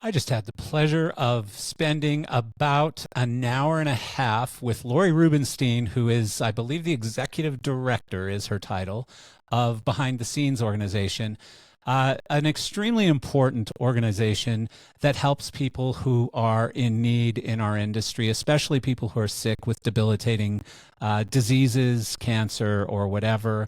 I just had the pleasure of spending about an hour and a half with Lori Rubinstein, who is, I believe, the executive director is her title of Behind the Scenes organization. An extremely important organization that helps people who are in need in our industry, especially people who are sick with debilitating diseases, cancer, or whatever.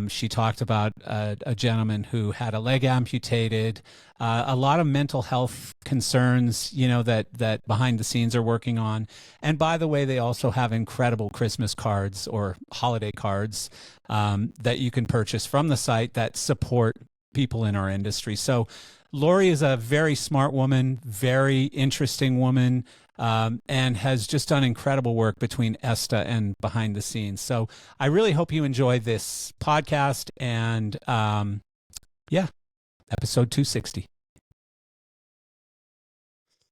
She talked about a gentleman who had a leg amputated, a lot of mental health concerns, that behind the scenes are working on. And by the way, they also have incredible Christmas cards or holiday cards that you can purchase from the site that support people in our industry. So Lori is a very smart woman, very interesting woman, and has just done incredible work between ESTA and behind the scenes. So I really hope you enjoy this podcast and episode 260.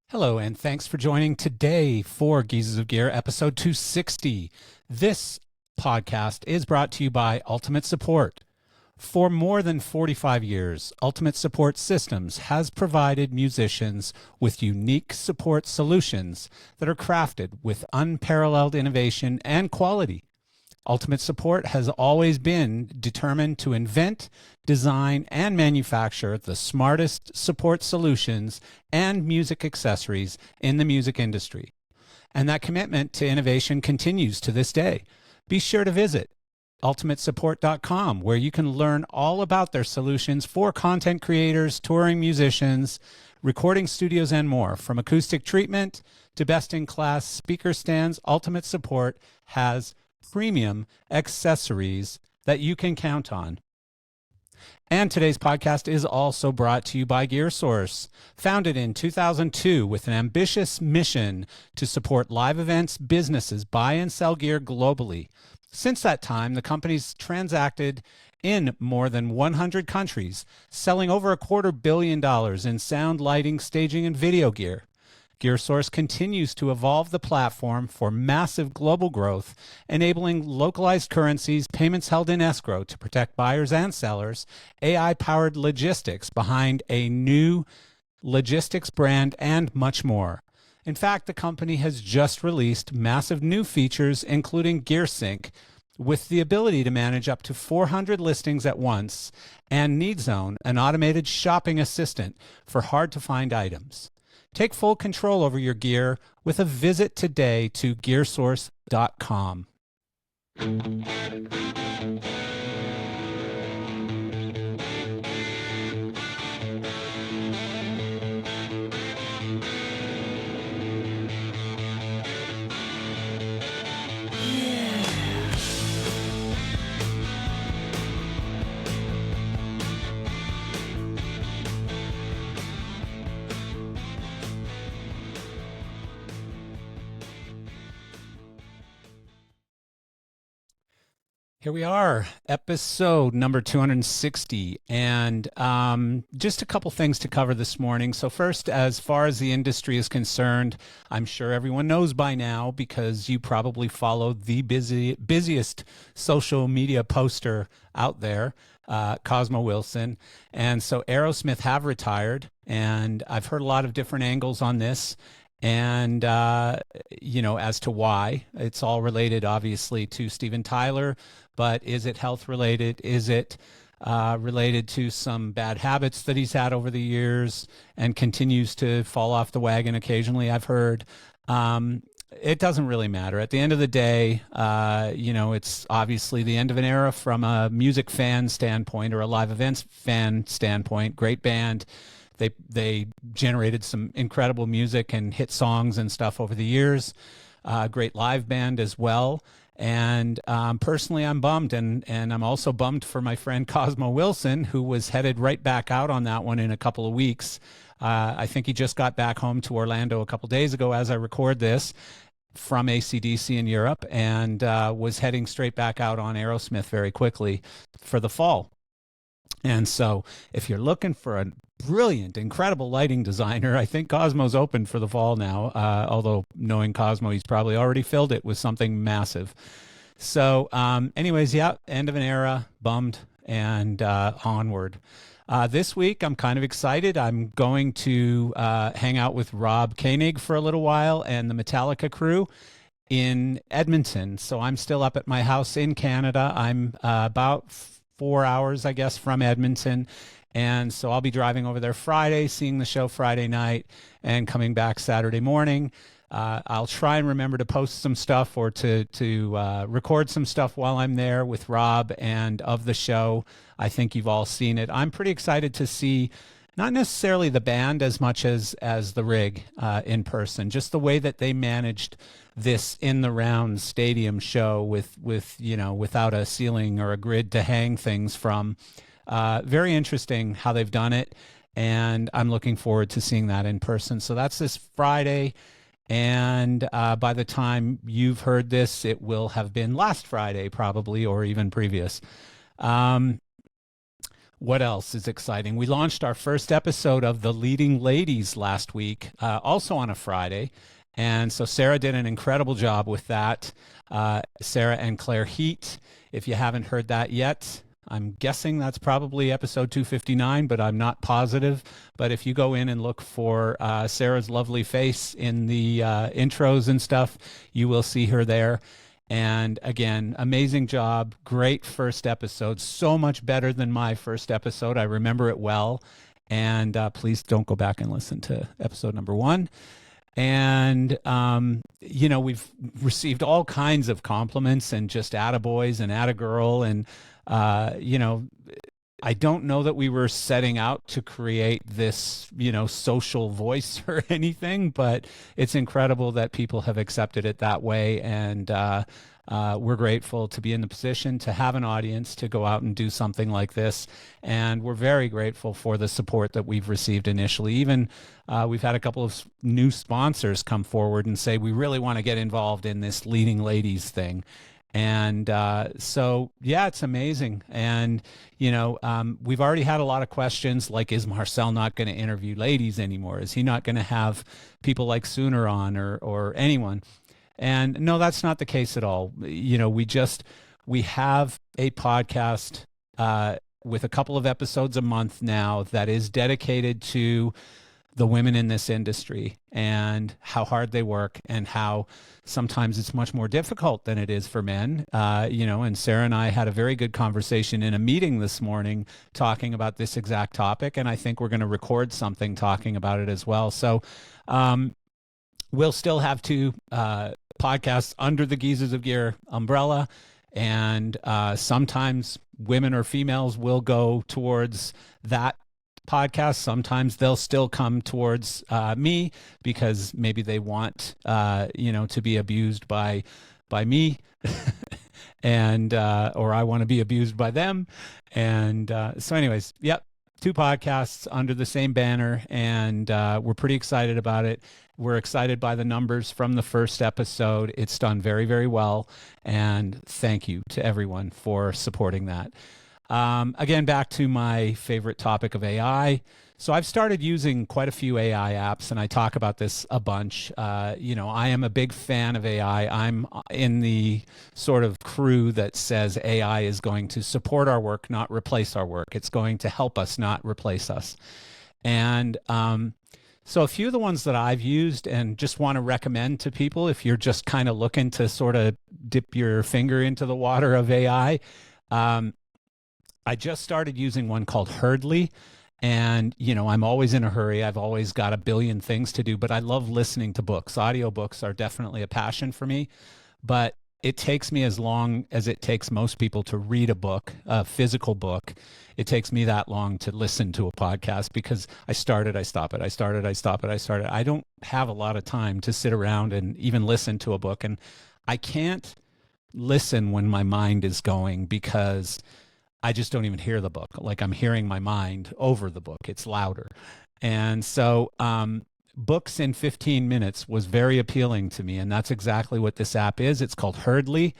Hello, and thanks for joining today for Geezers of Gear, episode 260. This podcast is brought to you by Ultimate Support. For more than 45 years, Ultimate Support Systems has provided musicians with unique support solutions that are crafted with unparalleled innovation and quality. Ultimate Support has always been determined to invent, design, and manufacture the smartest support solutions and music accessories in the music industry. And that commitment to innovation continues to this day. Be sure to visit ultimatesupport.com, where you can learn all about their solutions for content creators, touring musicians, recording studios, and more. From acoustic treatment to best-in-class speaker stands, Ultimate Support has premium accessories that you can count on. And today's podcast is also brought to you by GearSource. Founded in 2002 with an ambitious mission to support live events, businesses buy and sell gear globally. Since that time, the company's transacted in more than 100 countries, selling over $250 million in sound, lighting, staging, and video gear. GearSource continues to evolve the platform for massive global growth, enabling localized currencies, payments held in escrow to protect buyers and sellers, AI-powered logistics behind a new logistics brand, and much more. In fact, the company has just released massive new features, including GearSync, with the ability to manage up to 400 listings at once, and NeedZone, an automated shopping assistant for hard-to-find items. Take full control over your gear with a visit today to gearsource.com. Here we are, episode number 260, and just a couple things to cover this morning. So first, as far as the industry is concerned, I'm sure everyone knows by now because you probably follow the busiest social media poster out there, Cosmo Wilson. And so Aerosmith have retired, and I've heard a lot of different angles on this. And, as to why. It's all related, obviously, to Steven Tyler, but is it health related? Is it related to some bad habits that he's had over the years and continues to fall off the wagon occasionally, I've heard? It doesn't really matter. At the end of the day, it's obviously the end of an era from a music fan standpoint or a live events fan standpoint. Great band. They generated some incredible music and hit songs and stuff over the years. Great live band as well. And personally, I'm bummed. And I'm also bummed for my friend Cosmo Wilson, who was headed right back out on that one in a couple of weeks. I think he just got back home to Orlando a couple days ago as I record this from AC/DC in Europe, and was heading straight back out on Aerosmith very quickly for the fall. And so if you're looking for a brilliant, incredible lighting designer, I think Cosmo's open for the fall now, although knowing Cosmo, he's probably already filled it with something massive. So anyways, yeah, end of an era, bummed, and onward. This week, I'm kind of excited. I'm going to hang out with Rob Koenig for a little while and the Metallica crew in Edmonton. So I'm still up at my house in Canada. I'm about 4 hours, I guess, from Edmonton. And so I'll be driving over there Friday, seeing the show Friday night, and coming back Saturday morning. I'll try and remember to post some stuff or to record some stuff while I'm there with Rob and of the show. I think you've all seen it. I'm pretty excited to see not necessarily the band as much as the rig in person, just the way that they managed this in the round stadium show with without a ceiling or a grid to hang things from. Very interesting how they've done it, and I'm looking forward to seeing that in person. So that's this Friday. And by the time you've heard this, it will have been last Friday, probably, or even previous. What else is exciting? We launched our first episode of The Leading Ladies last week, also on a Friday. And so Sarah did an incredible job with that. Sarah and Claire Heat. If you haven't heard that yet, I'm guessing that's probably episode 259, but I'm not positive. But if you go in and look for Sarah's lovely face in the intros and stuff, you will see her there. And again, amazing job. Great first episode. So much better than my first episode. I remember it well. And please don't go back and listen to episode number 1. And, we've received all kinds of compliments and just attaboys and attagirl. And, I don't know that we were setting out to create this, social voice or anything, but it's incredible that people have accepted it that way. And we're grateful to be in the position to have an audience to go out and do something like this. And we're very grateful for the support that we've received initially. Even we've had a couple of new sponsors come forward and say, we really want to get involved in this Leading Ladies thing. And so, yeah, it's amazing. And, we've already had a lot of questions like, is Marcel not going to interview ladies anymore? Is he not going to have people like Sooner on or anyone? And no, that's not the case at all. We have a podcast with a couple of episodes a month now that is dedicated to the women in this industry and how hard they work and how sometimes it's much more difficult than it is for men. And Sarah and I had a very good conversation in a meeting this morning talking about this exact topic. And I think we're going to record something talking about it as well. So we'll still have 2 podcasts under the Geezers of Gear umbrella. And sometimes women or females will go towards that podcast. Sometimes they'll still come towards me because maybe they want to be abused by me and or I want to be abused by them. And so anyways, yep, 2 podcasts under the same banner, and we're pretty excited about it. We're excited by the numbers from the first episode. It's done very, very well, and thank you to everyone for supporting that. Again, back to my favorite topic of AI. So I've started using quite a few AI apps, and I talk about this a bunch. I am a big fan of AI. I'm in the sort of crew that says AI is going to support our work, not replace our work. It's going to help us, not replace us. And so a few of the ones that I've used and just want to recommend to people, if you're just kind of looking to sort of dip your finger into the water of AI, I just started using one called Herdly, and I'm always in a hurry. I've always got a billion things to do, but I love listening to books. Audiobooks are definitely a passion for me, but it takes me as long as it takes most people to read a book, a physical book. It takes me that long to listen to a podcast because I start it, I stop it, I start it, I stop it, I start it. I don't have a lot of time to sit around and even listen to a book, and I can't listen when my mind is going because I just don't even hear the book. Like I'm hearing my mind over the book. It's louder. And so books in 15 minutes was very appealing to me. And that's exactly what this app is. It's called Herdly.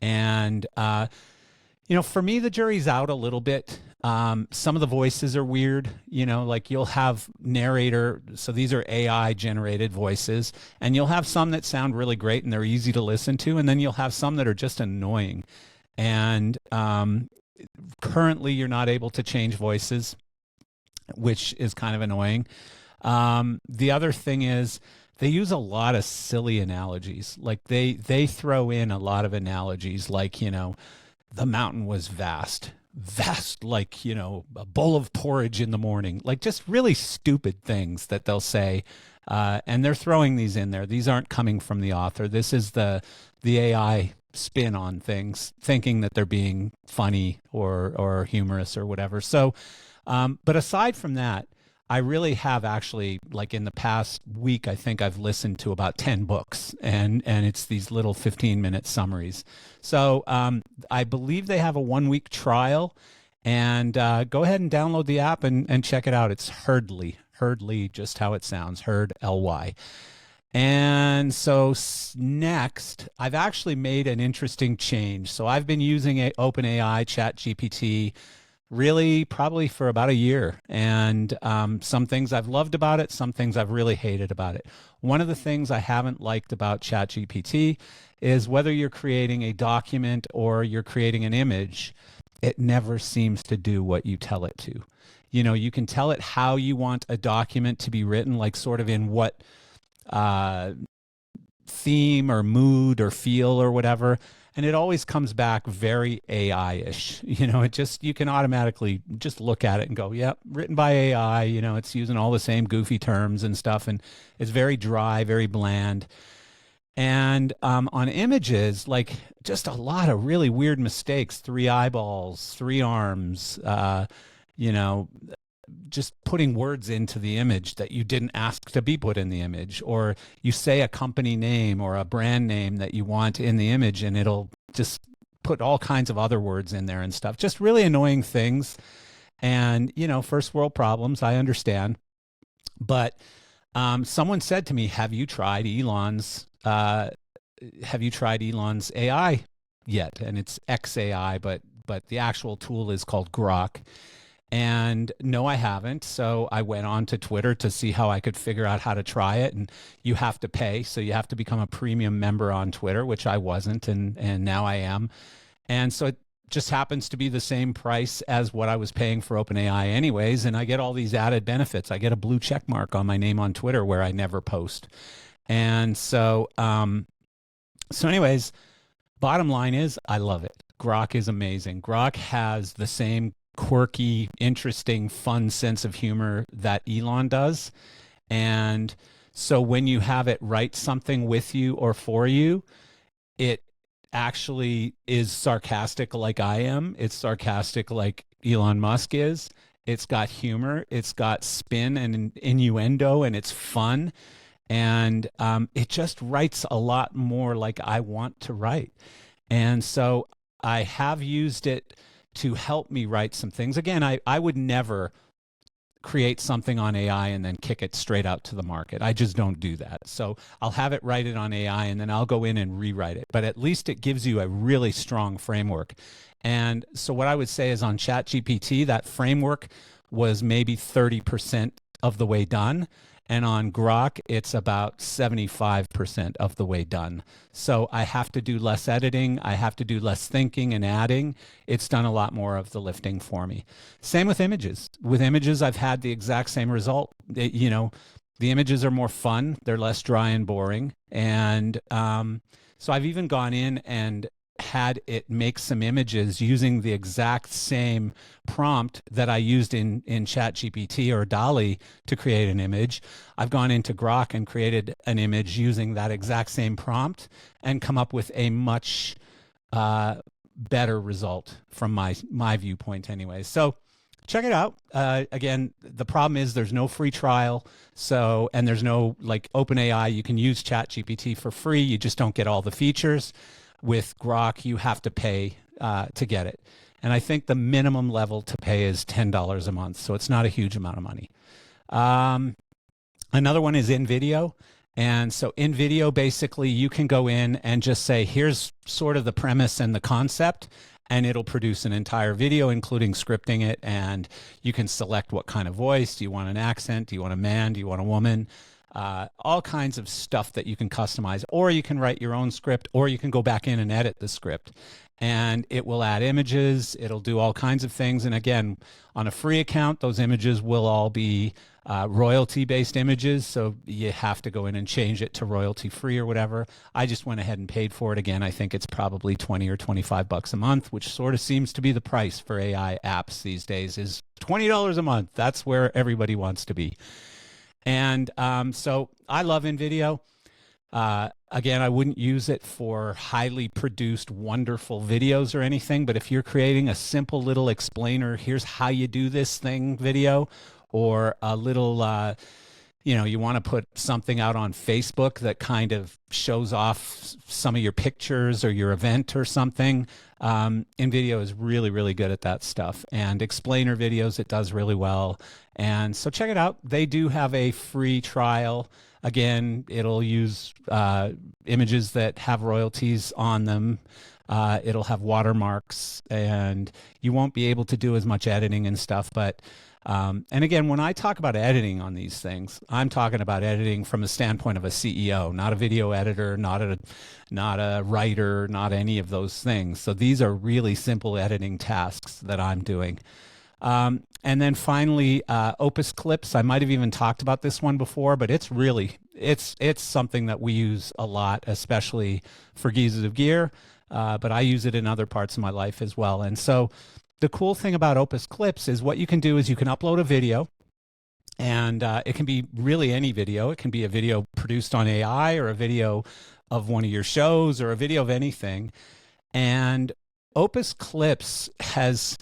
And, for me, the jury's out a little bit. Some of the voices are weird, like you'll have narrator. So these are AI generated voices, and you'll have some that sound really great and they're easy to listen to. And then you'll have some that are just annoying. And currently you're not able to change voices. which is kind of annoying. The other thing is they use a lot of silly analogies. Like they throw in a lot of analogies, like, the mountain was vast, like, a bowl of porridge in the morning, like just really stupid things that they'll say. And they're throwing these in there. These aren't coming from the author. This is the AI spin on things, thinking that they're being funny or humorous or whatever. So, but aside from that, I really have actually, like in the past week, I think I've listened to about 10 books, and it's these little 15-minute summaries. So I believe they have a 1-week trial, and go ahead and download the app and check it out. It's Herdly, just how it sounds, Herd, Ly. And so next, I've actually made an interesting change. So I've been using OpenAI, ChatGPT, really probably for about a year. And some things I've loved about it, some things I've really hated about it. One of the things I haven't liked about ChatGPT is whether you're creating a document or you're creating an image, it never seems to do what you tell it to. You can tell it how you want a document to be written, like sort of in what theme or mood or feel or whatever. And it always comes back very AI-ish. You can automatically just look at it and go, yep, written by AI. It's using all the same goofy terms and stuff. And it's very dry, very bland. And on images, like just a lot of really weird mistakes, 3 eyeballs, 3 arms, just putting words into the image that you didn't ask to be put in the image, or you say a company name or a brand name that you want in the image and it'll just put all kinds of other words in there and stuff. Just really annoying things. And, first world problems, I understand. But someone said to me, have you tried Elon's AI yet? And it's XAI, but the actual tool is called Grok. And no, I haven't. So I went on to Twitter to see how I could figure out how to try it. And you have to pay. So you have to become a premium member on Twitter, which I wasn't. And now I am. And so it just happens to be the same price as what I was paying for OpenAI anyways. And I get all these added benefits. I get a blue check mark on my name on Twitter where I never post. And so, anyways, bottom line is I love it. Grok is amazing. Grok has the same quirky, interesting, fun sense of humor that Elon does. And so when you have it write something with you or for you, it actually is sarcastic like I am. It's sarcastic like Elon Musk is. It's got humor. It's got spin and innuendo, and it's fun. And it just writes a lot more like I want to write. And so I have used it to help me write some things. Again, I would never create something on AI and then kick it straight out to the market. I just don't do that. So I'll have it write it on AI and then I'll go in and rewrite it. But at least it gives you a really strong framework. And so what I would say is on ChatGPT, that framework was maybe 30% of the way done. And on Grok, it's about 75% of the way done. So I have to do less editing. I have to do less thinking and adding. It's done a lot more of the lifting for me. Same with images. With images, I've had the exact same result. The images are more fun. They're less dry and boring. And so I've even gone in and had it make some images using the exact same prompt that I used in ChatGPT or DALL-E to create an image. I've gone into Grok and created an image using that exact same prompt and come up with a much better result from my viewpoint anyway. So check it out. Again, the problem is there's no free trial. And there's no like OpenAI, you can use ChatGPT for free. You just don't get all the features. With Grok, you have to pay to get it. And I think the minimum level to pay is $10 a month. So it's not a huge amount of money. Another one is InVideo. And so InVideo, basically, you can go in and just say, here's sort of the premise and the concept, and it'll produce an entire video, including scripting it. And you can select what kind of voice. Do you want an accent? Do you want a man? Do you want a woman? All kinds of stuff that you can customize, or you can write your own script, or you can go back in and edit the script. and it will add images. It'll do all kinds of things. And again, on a free account, those images will all be royalty-based images, so you have to go in and change it to royalty-free or whatever. I just went ahead and paid for it. Again, I think it's probably 20 or 25 bucks a month, which sort of seems to be the price for AI apps these days, is $20 a month. That's where everybody wants to be. And so I love InVideo. Again, I wouldn't use it for highly produced, wonderful videos or anything, but if you're creating a simple little explainer, here's how you do this thing video, or a little, you want to put something out on Facebook that kind of shows off some of your pictures or your event or something, InVideo is really, really good at that stuff. And explainer videos, it does really well. And so check it out. They do have a free trial. Again, it'll use images that have royalties on them. It'll have watermarks, and you won't be able to do as much editing and stuff. But and again, when I talk about editing on these things, I'm talking about editing from the standpoint of a CEO, not a video editor, not a writer, not any of those things. So these are really simple editing tasks that I'm doing. And then finally, Opus Clips. I might have even talked about this one before, but it's something that we use a lot, especially for Geezers of Gear. But I use it in other parts of my life as well. And so the cool thing about Opus Clips is what you can do is you can upload a video, and it can be really any video. It can be a video produced on AI, or a video of one of your shows, or a video of anything. And Opus Clips has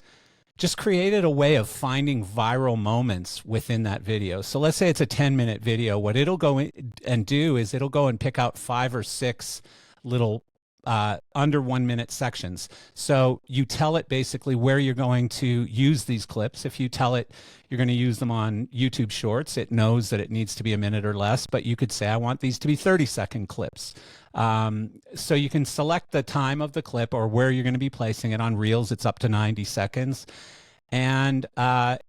just created a way of finding viral moments within that video. So let's say it's a 10-minute video. What it'll go in and do is it'll go and pick out 5 or 6 little under 1 minute sections. So you tell it basically where you're going to use these clips. If you tell it you're going to use them on YouTube Shorts, it knows that it needs to be a minute or less, but you could say, I want these to be 30-second clips. So you can select the time of the clip or where you're going to be placing it. On Reels, it's up to 90 seconds. And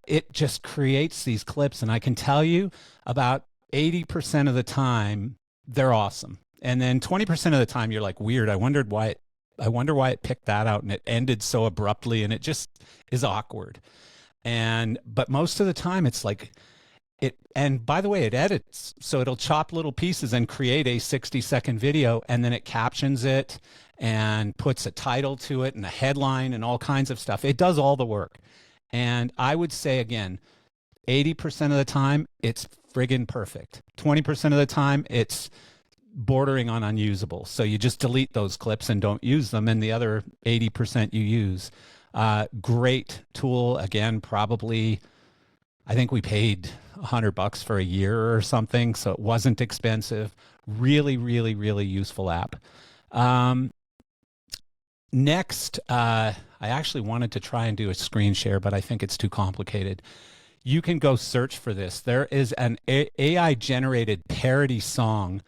it just creates these clips. And I can tell you about 80% of the time, they're awesome. And then 20% of the time, you're like, weird. I wonder why it picked that out, and it ended so abruptly, and it just is awkward. But most of the time, it's like it. And by the way, it edits, so it'll chop little pieces and create a 60-second video, and then it captions it and puts a title to it and a headline and all kinds of stuff. It does all the work. And I would say, again, 80% of the time, it's friggin' perfect. 20% of the time, it's bordering on unusable. So you just delete those clips and don't use them, and the other 80% you use. Great tool. Again, probably, I think we paid $100 for a year or something, so it wasn't expensive. Really, really, really useful app. Next, I actually wanted to try and do a screen share, but I think it's too complicated. You can go search for this. There is an AI-generated parody song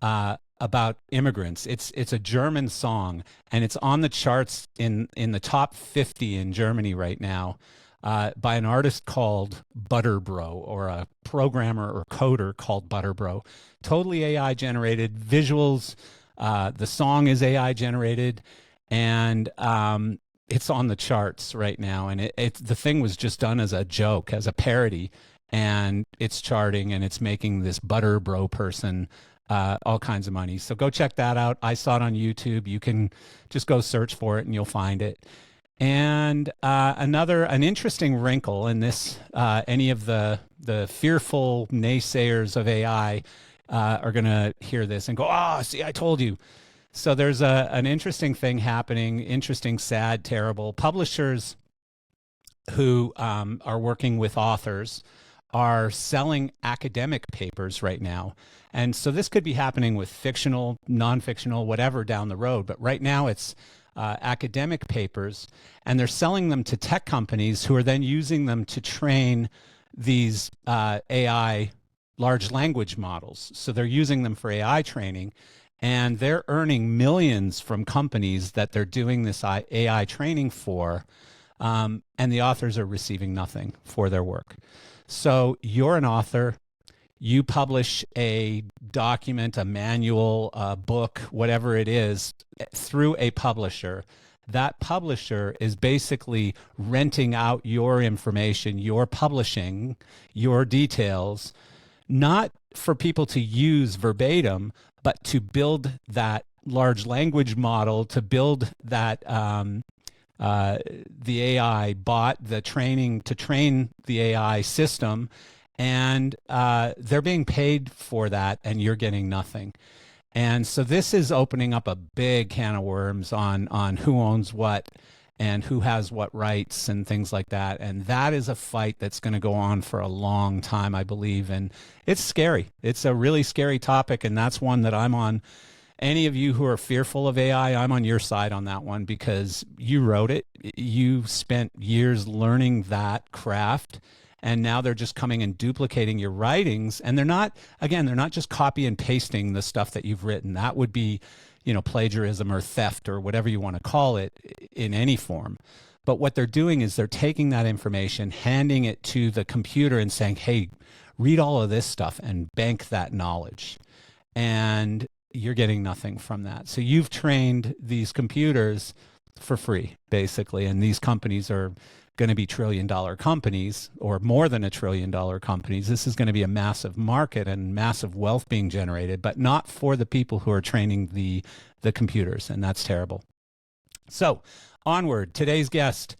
about immigrants. It's a German song, and it's on the charts in the top 50 in Germany right now, by an artist called Butterbro, or a programmer or coder called Butterbro. Totally AI generated visuals. The song is AI generated, and it's on the charts right now. And the thing was just done as a joke, as a parody, and it's charting, and it's making this Butterbro person all kinds of money. So go check that out. I saw it on YouTube. You can just go search for it and you'll find it. And an interesting wrinkle in this, any of the fearful naysayers of AI are going to hear this and go, oh, see, I told you. So there's an interesting thing happening, interesting, sad, terrible. Publishers who are working with authors are selling academic papers right now. And so this could be happening with fictional, non-fictional, whatever down the road. But right now it's academic papers, and they're selling them to tech companies who are then using them to train these AI large language models. So they're using them for AI training, and they're earning millions from companies that they're doing this AI training for, and the authors are receiving nothing for their work. So you're an author, you publish a document, a manual, a book, whatever it is, through a publisher. that publisher is basically renting out your information, your publishing, your details, not for people to use verbatim, but to build that large language model, to build that the AI bot, the training to train the AI system, and they're being paid for that, and you're getting nothing. And so this is opening up a big can of worms on who owns what and who has what rights and things like that. And that is a fight that's going to go on for a long time, I believe. And it's scary. It's a really scary topic, and that's one that I'm on. Any of you who are fearful of AI, I'm on your side on that one, because you wrote it. You spent years learning that craft, and now they're just coming and duplicating your writings. And they're not, again, they're not just copy and pasting the stuff that you've written. That would be, plagiarism or theft or whatever you want to call it in any form. But what they're doing is they're taking that information, handing it to the computer and saying, hey, read all of this stuff and bank that knowledge. And you're getting nothing from that. So you've trained these computers for free, basically. And these companies are going to be trillion-dollar companies, or more than $1 trillion companies. This is going to be a massive market and massive wealth being generated, but not for the people who are training the computers. And that's terrible. So onward, today's guest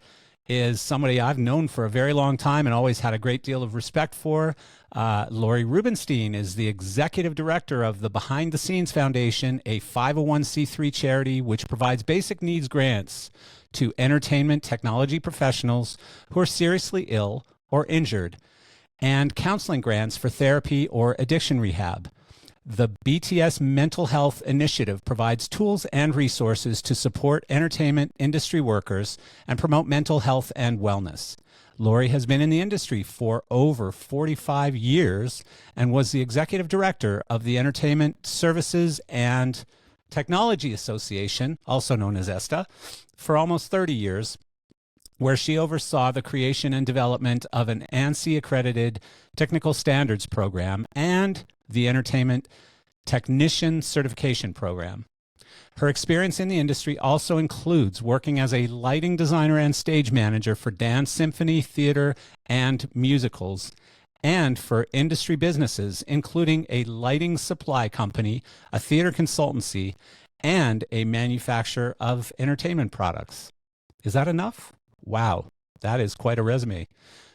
is somebody I've known for a very long time and always had a great deal of respect for. Lori Rubinstein is the executive director of the Behind the Scenes Foundation, a 501c3 charity which provides basic needs grants to entertainment technology professionals who are seriously ill or injured, and counseling grants for therapy or addiction rehab. The BTS Mental Health Initiative provides tools and resources to support entertainment industry workers and promote mental health and wellness. Lori has been in the industry for over 45 years and was the executive director of the Entertainment Services and Technology Association, also known as ESTA, for almost 30 years, where she oversaw the creation and development of an ANSI-accredited technical standards program and the Entertainment Technician Certification Program. Her experience in the industry also includes working as a lighting designer and stage manager for dance, symphony, theater, and musicals, and for industry businesses, including a lighting supply company, a theater consultancy, and a manufacturer of entertainment products. Is that enough? Wow, that is quite a resume.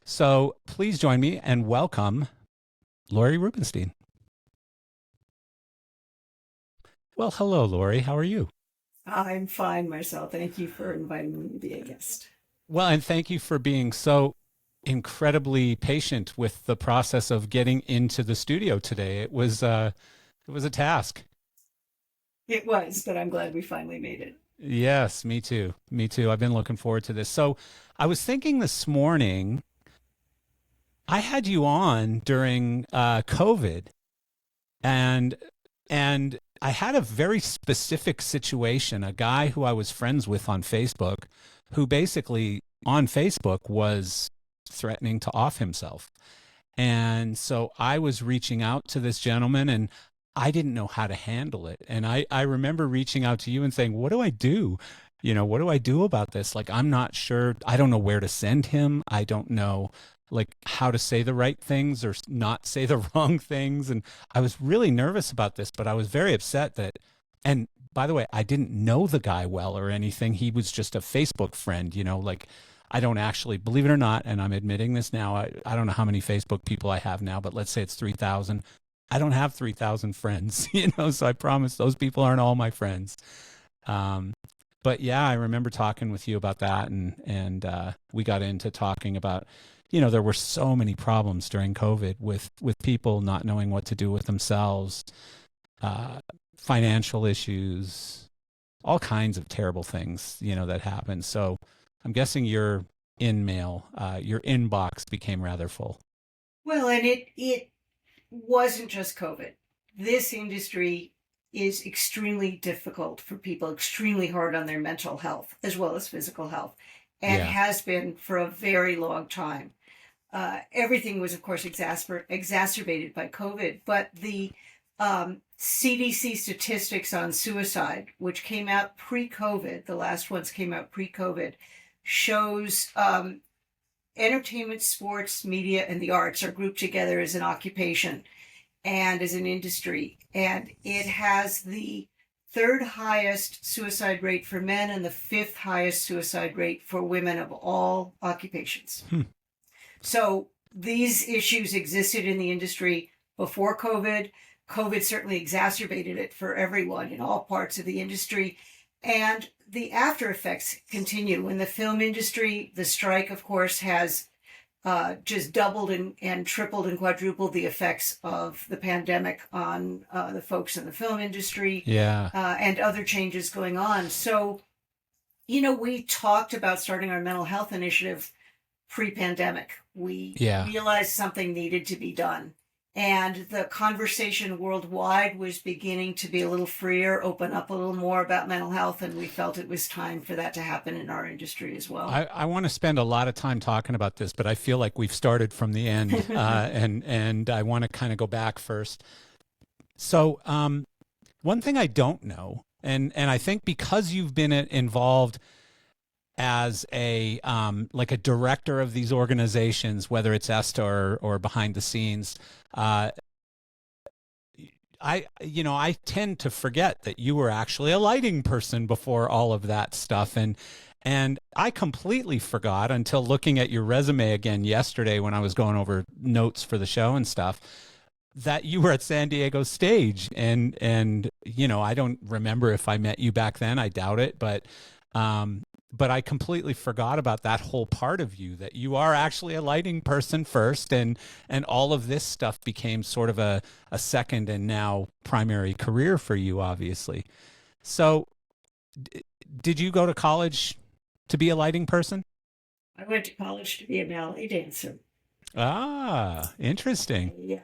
So please join me and welcome Lori Rubinstein. Well, hello, Lori. How are you? I'm fine, Marcel. Thank you for inviting me to be a guest. Well, and thank you for being so incredibly patient with the process of getting into the studio today. It was a task. It was, but I'm glad we finally made it. Yes, me too. Me too. I've been looking forward to this. So I was thinking this morning, I had you on during COVID, and and I had a very specific situation. A guy who I was friends with on Facebook, who basically on Facebook was threatening to off himself. And so I was reaching out to this gentleman, and I didn't know how to handle it. And I remember reaching out to you and saying, what do I do? What do I do about this? Like, I'm not sure. I don't know where to send him. I don't know like how to say the right things or not say the wrong things. And I was really nervous about this, but I was very upset that, and by the way, I didn't know the guy well or anything. He was just a Facebook friend, like I don't actually, believe it or not, and I'm admitting this now, I don't know how many Facebook people I have now, but let's say it's 3,000. I don't have 3,000 friends, so I promise those people aren't all my friends. Um, but yeah, I remember talking with you about that, and we got into talking about, there were so many problems during COVID with people not knowing what to do with themselves, financial issues, all kinds of terrible things, that happened. So I'm guessing your your inbox became rather full. Well, and it wasn't just COVID. This industry is extremely difficult for people, extremely hard on their mental health as well as physical health, and Yeah. has been for a very long time. Everything was, of course, exacerbated by COVID, but the CDC statistics on suicide, which came out pre-COVID, the last ones came out pre-COVID, shows entertainment, sports, media, and the arts are grouped together as an occupation and as an industry. And it has the third highest suicide rate for men and the fifth highest suicide rate for women of all occupations. So these issues existed in the industry before COVID. COVID certainly exacerbated it for everyone in all parts of the industry. And the after effects continue. In the film industry, the strike, of course, has just doubled and tripled and quadrupled the effects of the pandemic on the folks in the film industry. Yeah. And other changes going on. So, we talked about starting our mental health initiative pre-pandemic. We realized something needed to be done. And the conversation worldwide was beginning to be a little freer, open up a little more about mental health, and we felt it was time for that to happen in our industry as well. I want to spend a lot of time talking about this, but I feel like we've started from the end, and I want to kind of go back first. So one thing I don't know, and I think because you've been involved as a like a director of these organizations, whether it's ESTA or behind the scenes, I tend to forget that you were actually a lighting person before all of that stuff, and I completely forgot until looking at your resume again yesterday when I was going over notes for the show and stuff, that you were at San Diego Stage, and I don't remember if I met you back then. I doubt it, but I completely forgot about that whole part of you, that you are actually a lighting person first, and all of this stuff became sort of a second and now primary career for you, obviously. So did you go to college to be a lighting person? I went to college to be a ballet dancer. Ah, interesting. Yeah.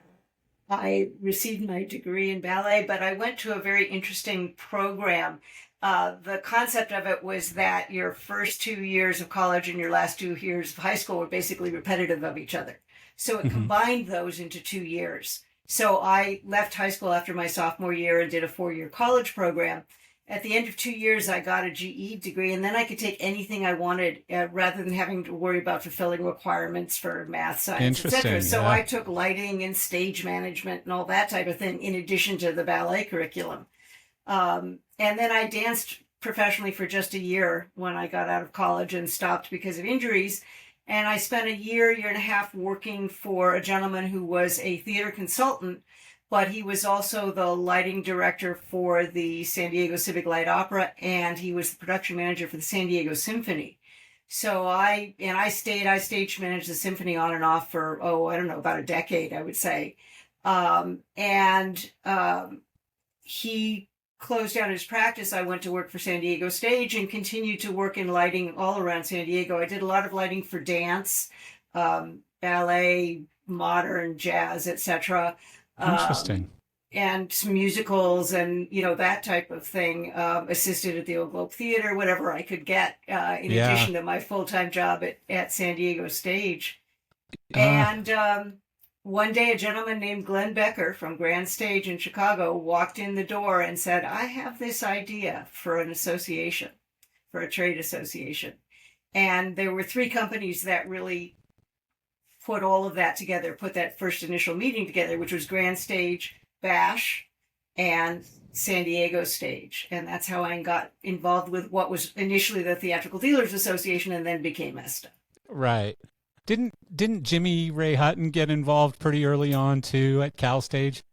I received my degree in ballet, but I went to a very interesting program. The concept of it was that your first 2 years of college and your last 2 years of high school were basically repetitive of each other. So it combined those into 2 years. So I left high school after my sophomore year and did a 4-year college program. At the end of 2 years, I got a GE degree, and then I could take anything I wanted rather than having to worry about fulfilling requirements for math, science, etc. So I took lighting and stage management and all that type of thing in addition to the ballet curriculum. And then I danced professionally for just a year when I got out of college and stopped because of injuries. And I spent a year and a half working for a gentleman who was a theater consultant, but he was also the lighting director for the San Diego Civic Light Opera, and he was the production manager for the San Diego Symphony. So I stage managed the symphony on and off for, about a decade, I would say. He closed down his practice. I went to work for San Diego Stage and continued to work in lighting all around San Diego. I did a lot of lighting for dance, ballet, modern, jazz, etc. Interesting. And some musicals and, that type of thing. Assisted at the Old Globe Theater, whatever I could get, in addition to my full-time job at San Diego Stage. And one day a gentleman named Glenn Becker from Grand Stage in Chicago walked in the door and said, I have this idea for an association, for a trade association. And there were 3 companies that really put all of that together, put that first initial meeting together, which was Grand Stage, Bash, and San Diego Stage. And that's how I got involved with what was initially the Theatrical Dealers Association and then became ESTA. Right. Didn't Jimmy Ray Hutton get involved pretty early on too at Cal Stage?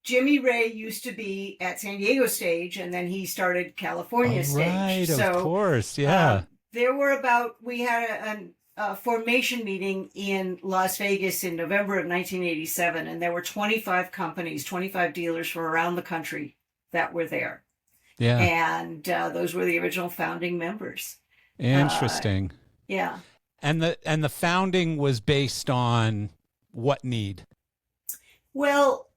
Jimmy Ray used to be at San Diego Stage, and then he started California Stage. Right, so, of course, yeah. We had a formation meeting in Las Vegas in November of 1987, and there were 25 companies, 25 dealers from around the country that were there. Yeah. And those were the original founding members. Interesting. Yeah. And the founding was based on what need? Well,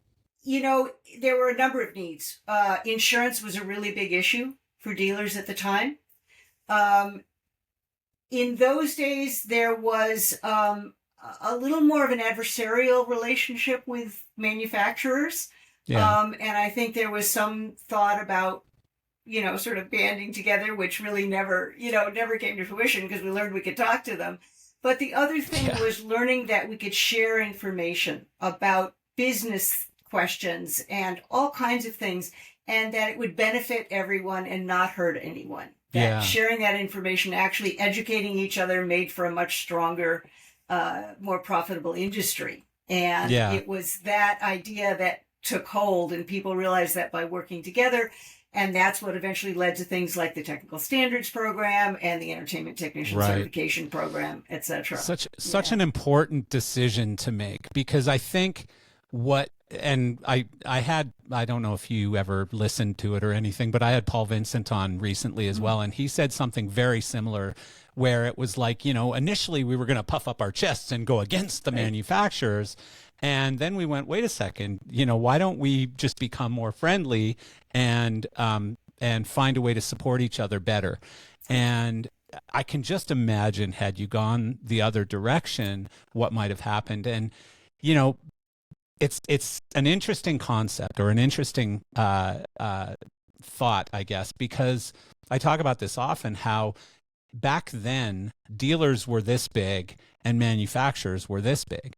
there were a number of needs. Insurance was a really big issue for dealers at the time. In those days, there was a little more of an adversarial relationship with manufacturers. Yeah. And I think there was some thought about, sort of banding together, which really never came to fruition because we learned we could talk to them. But the other thing Yeah. was learning that we could share information about business questions and all kinds of things, and that it would benefit everyone and not hurt anyone. That Yeah. sharing that information, actually educating each other, made for a much stronger, more profitable industry. And Yeah. it was that idea that took hold, and people realized that by working together. And that's what eventually led to things like the Technical Standards Program and the Entertainment Technician Right. Certification Program, etc. Such an important decision to make, because I think I don't know if you ever listened to it or anything, but I had Paul Vincent on recently as well, and he said something very similar, where it was like, initially we were going to puff up our chests and go against the manufacturers. And then we went, wait a second, why don't we just become more friendly and find a way to support each other better? And I can just imagine, had you gone the other direction, what might have happened. And, it's an interesting concept, or an interesting thought, I guess, because I talk about this often, how back then dealers were this big and manufacturers were this big.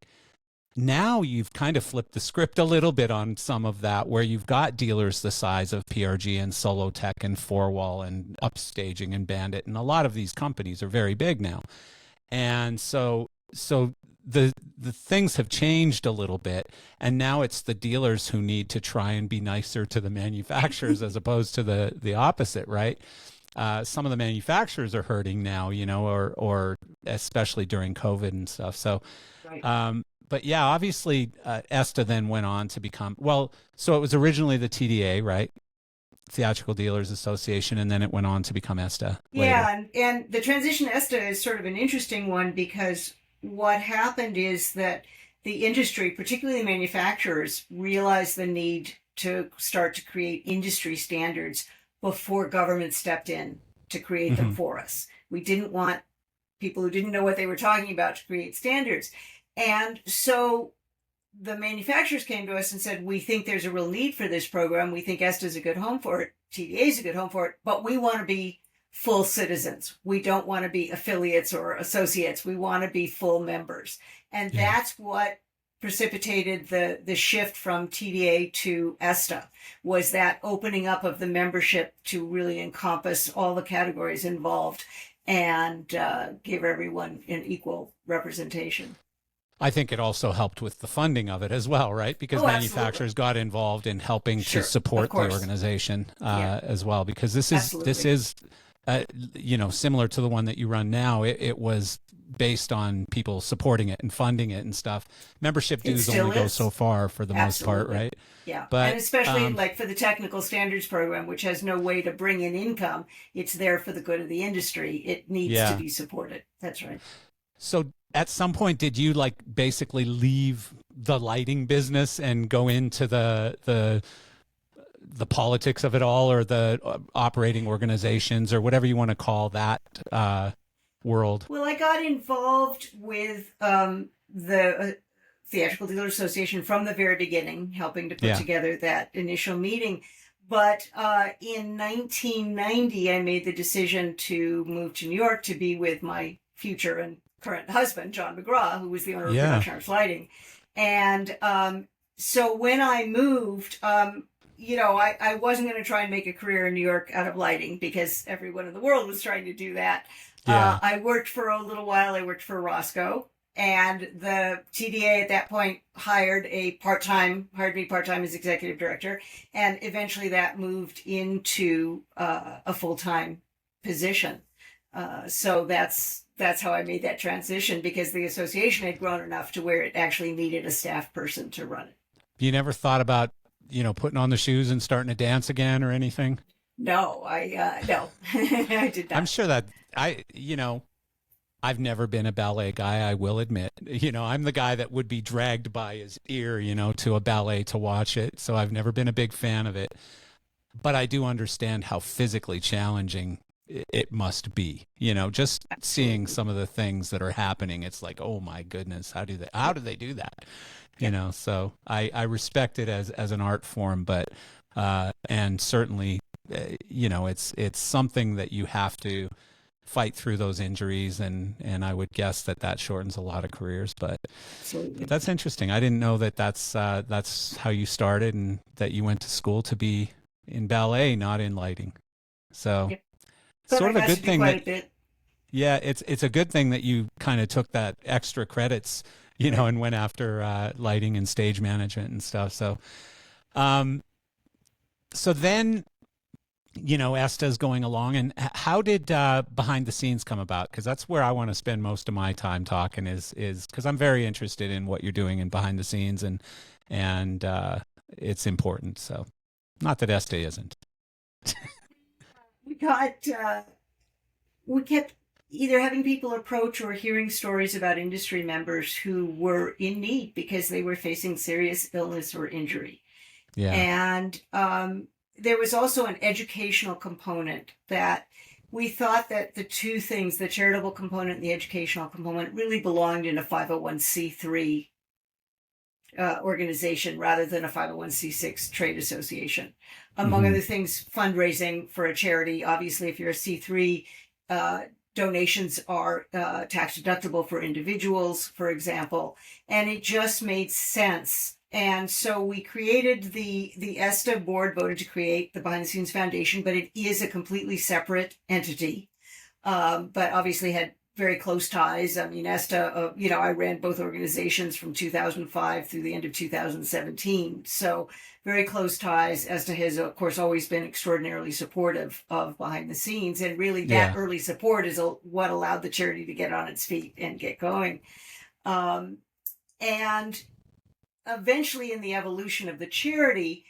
Now you've kind of flipped the script a little bit on some of that, where you've got dealers the size of PRG and Solotech and Fourwall and Upstaging and Bandit, and a lot of these companies are very big now. And so the things have changed a little bit, and now it's the dealers who need to try and be nicer to the manufacturers as opposed to the opposite, right? Some of the manufacturers are hurting now, or especially during COVID and stuff. So, Right. but yeah, obviously, ESTA then went on to become, so it was originally the TDA, right? Theatrical Dealers Association, and then it went on to become ESTA later. Yeah, and the transition to ESTA is sort of an interesting one, because what happened is that the industry, particularly the manufacturers, realized the need to start to create industry standards before government stepped in to create them for us. We didn't want people who didn't know what they were talking about to create standards. And so the manufacturers came to us and said, we think there's a real need for this program. We think ESTA is a good home for it. TDA is a good home for it, but we want to be full citizens. We don't want to be affiliates or associates. We want to be full members. And that's what precipitated the shift from TDA to ESTA, was that opening up of the membership to really encompass all the categories involved and give everyone an equal representation. I think it also helped with the funding of it as well, right? Because manufacturers got involved in helping to support the organization as well. Because this is similar to the one that you run now. It was based on people supporting it and funding it and stuff. Membership dues only go so far for the most part, right? Yeah, but and especially like for the Technical Standards Program, which has no way to bring in income, it's there for the good of the industry. It needs to be supported. That's right. So at some point, did you basically leave the lighting business and go into the politics of it all, or the operating organizations, or whatever you want to call that world? Well, I got involved with the Theatrical Dealers Association from the very beginning, helping to put together that initial meeting. But in 1990, I made the decision to move to New York to be with my future and current husband, John McGraw, who was the owner of Production Arts Lighting. And so when I moved, I wasn't going to try and make a career in New York out of lighting, because everyone in the world was trying to do that. I worked for a little while. I worked for Roscoe, and the TDA at that point hired me part-time as executive director. And eventually that moved into a full-time position. So that's how I made that transition, because the association had grown enough to where it actually needed a staff person to run it. You never thought about, putting on the shoes and starting to dance again or anything? No, no, I did not. I'm sure that I've never been a ballet guy, I will admit. I'm the guy that would be dragged by his ear, to a ballet to watch it. So I've never been a big fan of it. But I do understand how physically challenging it must be, just seeing some of the things that are happening. It's like, oh my goodness, how do they do that? you know, so I respect it as an art form, but and certainly, you know, it's something that you have to fight through those injuries, and I would guess that shortens a lot of careers, but Absolutely. that's interesting. I didn't know that's how you started, and that you went to school to be in ballet, not in lighting. So Yep. But sort I of a got good to do thing quite that, a bit. yeah, it's a good thing that you kind of took that extra credits, you know, Right. and went after lighting and stage management and stuff. Um, so then, you know, Esta's going along, and how did behind the scenes come about? Because that's where I want to spend most of my time talking, is because I'm very interested in what you're doing in behind the scenes, and it's important. So, not that Esta isn't. We got, we kept either having people approach or hearing stories about industry members who were in need because they were facing serious illness or injury. Yeah, And there was also an educational component that we thought that the two things, the charitable component and the educational component, really belonged in a 501c3 organization rather than a 501c6 trade association. Among hmm, other things, fundraising for a charity. Obviously, if you're a C3, donations are tax deductible for individuals, for example, and it just made sense. And so we created the ESTA board voted to create the Behind the Scenes Foundation, but it is a completely separate entity. But obviously had very close ties. I mean, ESTA, I ran both organizations from 2005 through the end of 2017. So very close ties. ESTA has, of course, always been extraordinarily supportive of behind the scenes. And really that yeah, early support is what allowed the charity to get on its feet and get going. Um, and eventually in the evolution of the charity,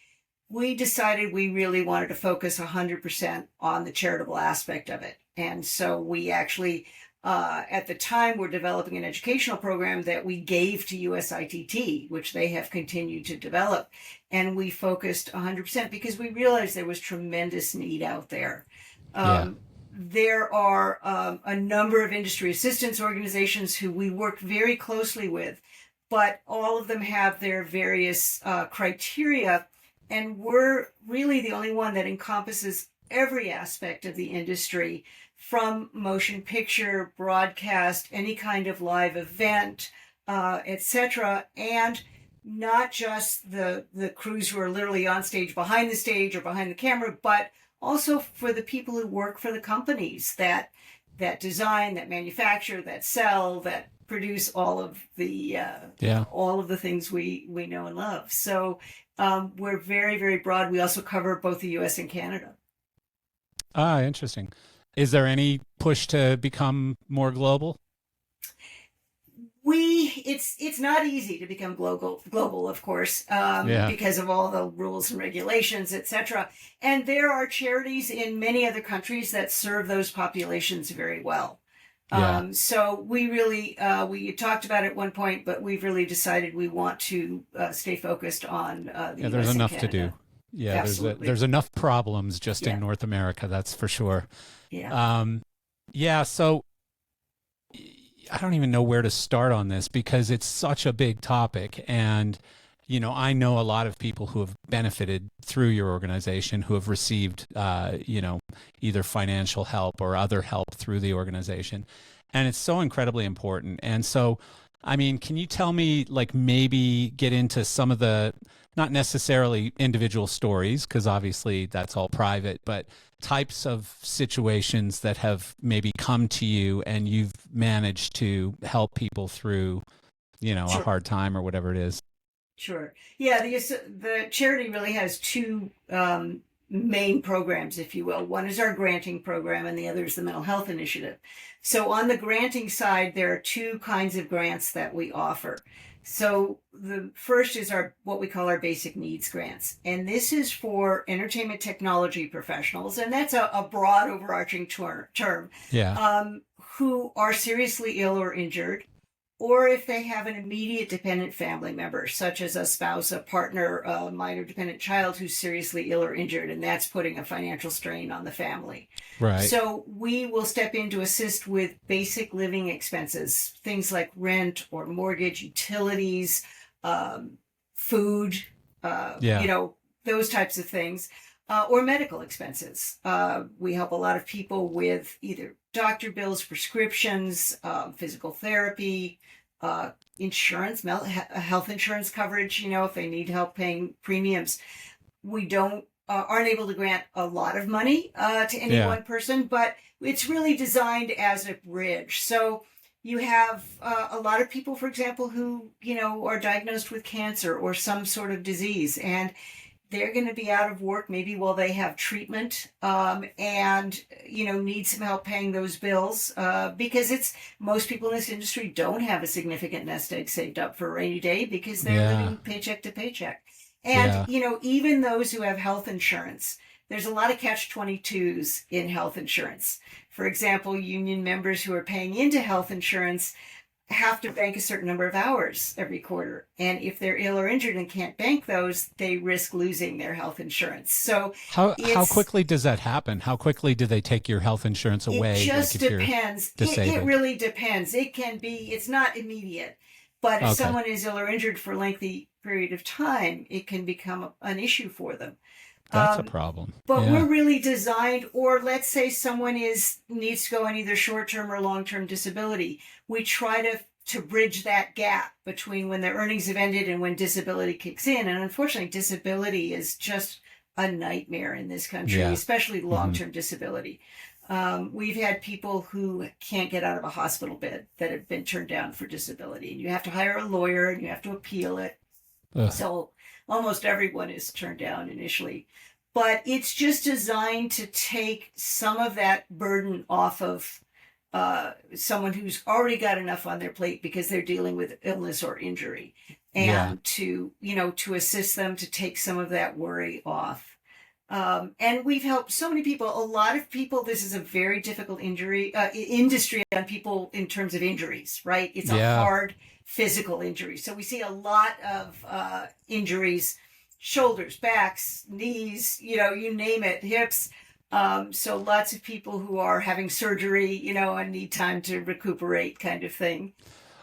we decided we really wanted to focus 100% on the charitable aspect of it. And so we actually, at the time, were developing an educational program that we gave to USITT, which they have continued to develop. And we focused 100% because we realized there was tremendous need out there. yeah, There are a number of industry assistance organizations who we work very closely with, but all of them have their various criteria, and we're really the only one that encompasses every aspect of the industry, from motion picture, broadcast, any kind of live event, etc. And not just the crews who are literally on stage, behind the stage, or behind the camera, but also for the people who work for the companies that design, that manufacture, that sell, that produce yeah. all of the things we know and love. So we're very, very broad. We also cover both the U.S. and Canada. Ah, interesting. Is there any push to become more global? It's not easy to become global, of course, Yeah, because of all the rules and regulations, etc. And there are charities in many other countries that serve those populations very well. yeah, So we really we talked about it at one point, but we've really decided we want to stay focused on the yeah. There's U.S. and enough to do. Canada. Yeah, Absolutely. there's enough problems just in Yeah. North America, that's for sure. Yeah. Um, yeah, so I don't even know where to start on this because it's such a big topic. And, you know, I know a lot of people who have benefited through your organization, who have received, you know, either financial help or other help through the organization. And it's so incredibly important. And so, I mean, can you tell me, like, maybe get into some of the, not necessarily individual stories, because obviously that's all private, but types of situations that have maybe come to you and you've managed to help people through, you know, a Sure. hard time or whatever it is. Sure. Yeah, the charity really has two main programs, if you will. One is our granting program, and the other is the Mental Health Initiative. So, on the granting side, there are two kinds of grants that we offer. So, the first is our what we call our basic needs grants, and this is for entertainment technology professionals, and that's a broad, overarching term, Yeah. who are seriously ill or injured, or if they have an immediate dependent family member, such as a spouse, a partner, a minor dependent child who's seriously ill or injured, and that's putting a financial strain on the family. Right. So we will step in to assist with basic living expenses, things like rent or mortgage, utilities, food, Yeah. those types of things, or medical expenses. We help a lot of people with either doctor bills, prescriptions, physical therapy, insurance, health insurance coverage, if they need help paying premiums. We aren't able to grant a lot of money to any Yeah. one person, but it's really designed as a bridge. So you have a lot of people, for example, who, are diagnosed with cancer or some sort of disease, and they're going to be out of work maybe while they have treatment, and need some help paying those bills, because most people in this industry don't have a significant nest egg saved up for a rainy day because they're Yeah. living paycheck to paycheck. And Yeah. even those who have health insurance, there's a lot of catch-22s in health insurance. For example, union members who are paying into health insurance have to bank a certain number of hours every quarter. And if they're ill or injured and can't bank those, they risk losing their health insurance. So How quickly does that happen? How quickly do they take your health insurance away? it just like if depends. You're It disabled? really depends. It's not immediate. But if Okay. someone is ill or injured for a lengthy period of time, it can become an issue for them. That's a problem. But Yeah. we're really designed, or let's say someone needs to go on either short-term or long-term disability. We try to bridge that gap between when their earnings have ended and when disability kicks in. And unfortunately, disability is just a nightmare in this country, Yeah. especially long-term disability. We've had people who can't get out of a hospital bed that have been turned down for disability. And you have to hire a lawyer and you have to appeal it. Ugh. So almost everyone is turned down initially. But it's just designed to take some of that burden off of someone who's already got enough on their plate because they're dealing with illness or injury, and to assist them to take some of that worry off. And we've helped so many people. A lot of people. This is a very difficult industry on people in terms of injuries. Right? It's a hard physical injury. So we see a lot of injuries: shoulders, backs, knees. You name it, hips. So lots of people who are having surgery, and need time to recuperate, kind of thing.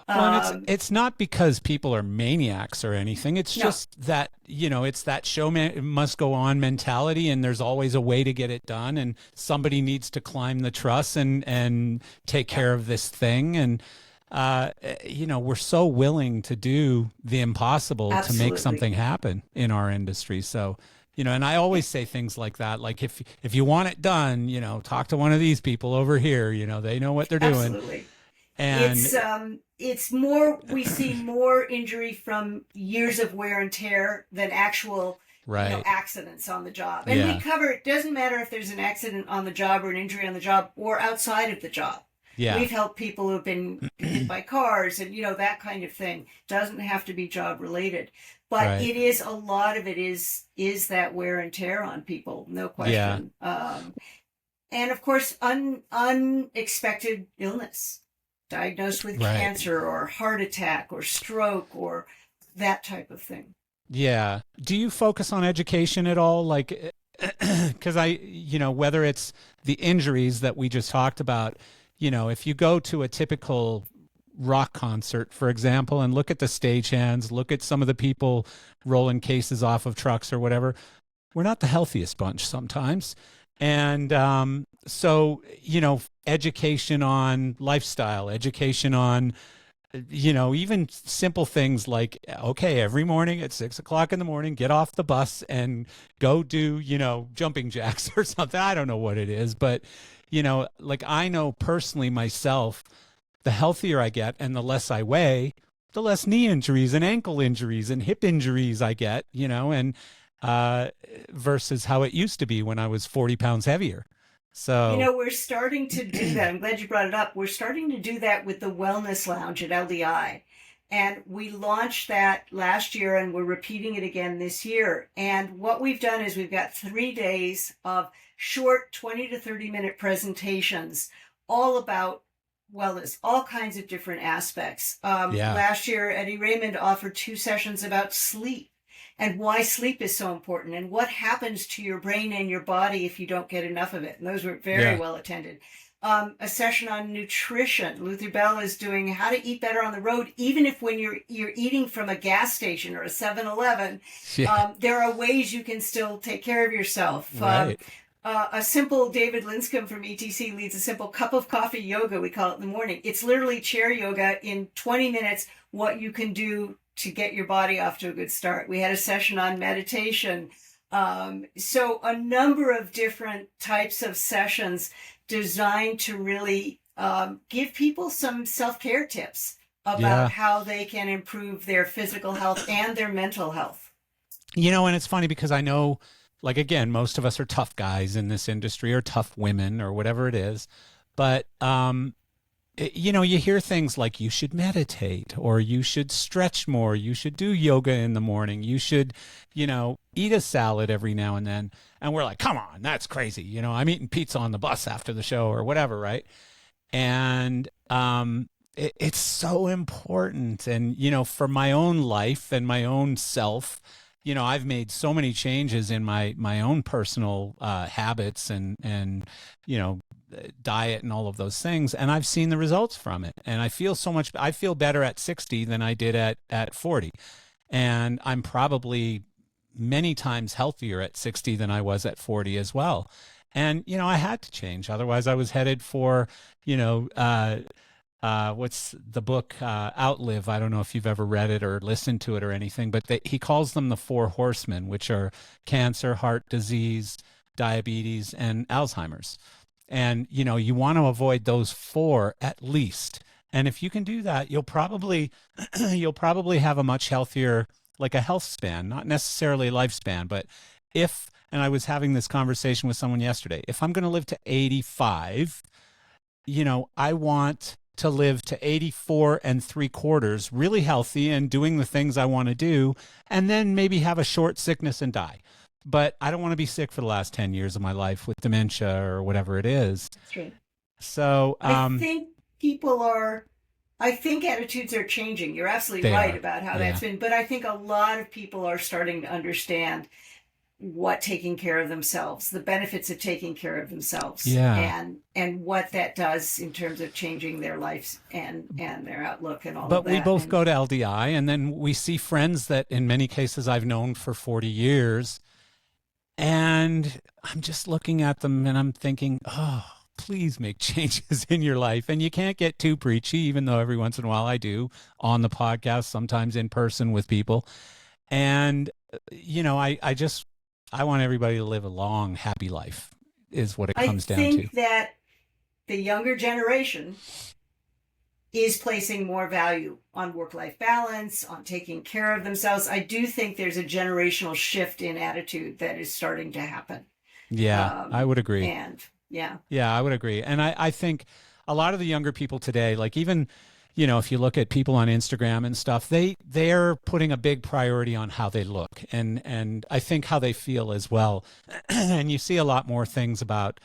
Well, and it's not because people are maniacs or anything. It's No. just that, it's that show must go on mentality, and there's always a way to get it done, and somebody needs to climb the truss and take care of this thing. And, we're so willing to do the impossible to make something happen in our industry. So, and I always say things like that, like if you want it done, talk to one of these people over here, they know what they're doing. Absolutely. And it's more, we see more injury from years of wear and tear than actual accidents on the job. And we cover, it doesn't matter if there's an accident on the job or an injury on the job or outside of the job. Yeah. We've helped people who've been hit by cars and, that kind of thing. Doesn't have to be job related. But it is, a lot of it is that wear and tear on people, no question. Yeah. And of course, unexpected illness, diagnosed with cancer or heart attack or stroke or that type of thing. Yeah. Do you focus on education at all? Like, because whether it's the injuries that we just talked about, if you go to a typical rock concert, for example, and look at the stagehands, look at some of the people rolling cases off of trucks or whatever, we're not the healthiest bunch sometimes. And so, education on lifestyle, education on, even simple things like, okay, every morning at 6 o'clock in the morning, get off the bus and go do, jumping jacks or something. I don't know what it is, but, like I know personally myself, the healthier I get and the less I weigh, the less knee injuries and ankle injuries and hip injuries I get, and versus how it used to be when I was 40 pounds heavier. So, we're starting to do that. I'm glad you brought it up. We're starting to do that with the Wellness Lounge at LDI. And we launched that last year and we're repeating it again this year. And what we've done is we've got 3 days of short 20 to 30 minute presentations all about wellness, all kinds of different aspects. Last year, Eddie Raymond offered 2 sessions about sleep and why sleep is so important and what happens to your brain and your body if you don't get enough of it. And those were very well attended. A session on nutrition. Luther Bell is doing how to eat better on the road, even if when you're eating from a gas station or a 7-Eleven. Yeah. There are ways you can still take care of yourself. Right. A simple David Linscomb from ETC leads a simple cup of coffee yoga, we call it in the morning. It's literally chair yoga in 20 minutes, what you can do to get your body off to a good start. We had a session on meditation. So a number of different types of sessions designed to really give people some self-care tips about how they can improve their physical health and their mental health. And it's funny because I know, like, again, most of us are tough guys in this industry or tough women or whatever it is. But, you hear things like you should meditate or you should stretch more. You should do yoga in the morning. You should, eat a salad every now and then. And we're like, come on, that's crazy. I'm eating pizza on the bus after the show or whatever, right? And it's so important. And, for my own life and my own self, I've made so many changes in my own personal habits and diet and all of those things, and I've seen the results from it. And I feel better at 60 than I did at 40, and I'm probably many times healthier at 60 than I was at 40 as well. And I had to change, otherwise I was headed for what's the book, Outlive? I don't know if you've ever read it or listened to it or anything, but he calls them the four horsemen, which are cancer, heart disease, diabetes, and Alzheimer's. And, you want to avoid those four at least. And if you can do that, you'll probably have a much healthier, like a health span, not necessarily a lifespan, but and I was having this conversation with someone yesterday, if I'm going to live to 85, I want to live to 84 3/4, really healthy and doing the things I want to do, and then maybe have a short sickness and die. But I don't want to be sick for the last 10 years of my life with dementia or whatever it is. That's right. So I think attitudes are changing. You're absolutely right about how that's been, but I think a lot of people are starting to understand what taking care of themselves, the benefits of taking care of themselves, and what that does in terms of changing their lives and their outlook and all of that. But we both go to LDI, and then we see friends that in many cases I've known for 40 years, and I'm just looking at them and I'm thinking, oh, please make changes in your life. And you can't get too preachy, even though every once in a while I do on the podcast, sometimes in person with people. And, I want everybody to live a long, happy life is what it comes down to. I think that the younger generation is placing more value on work-life balance, on taking care of themselves. I do think there's a generational shift in attitude that is starting to happen. Yeah, I would agree. Yeah, I would agree. And I think a lot of the younger people today, like even, if you look at people on Instagram and stuff, they're putting a big priority on how they look and I think how they feel as well. And you see a lot more things about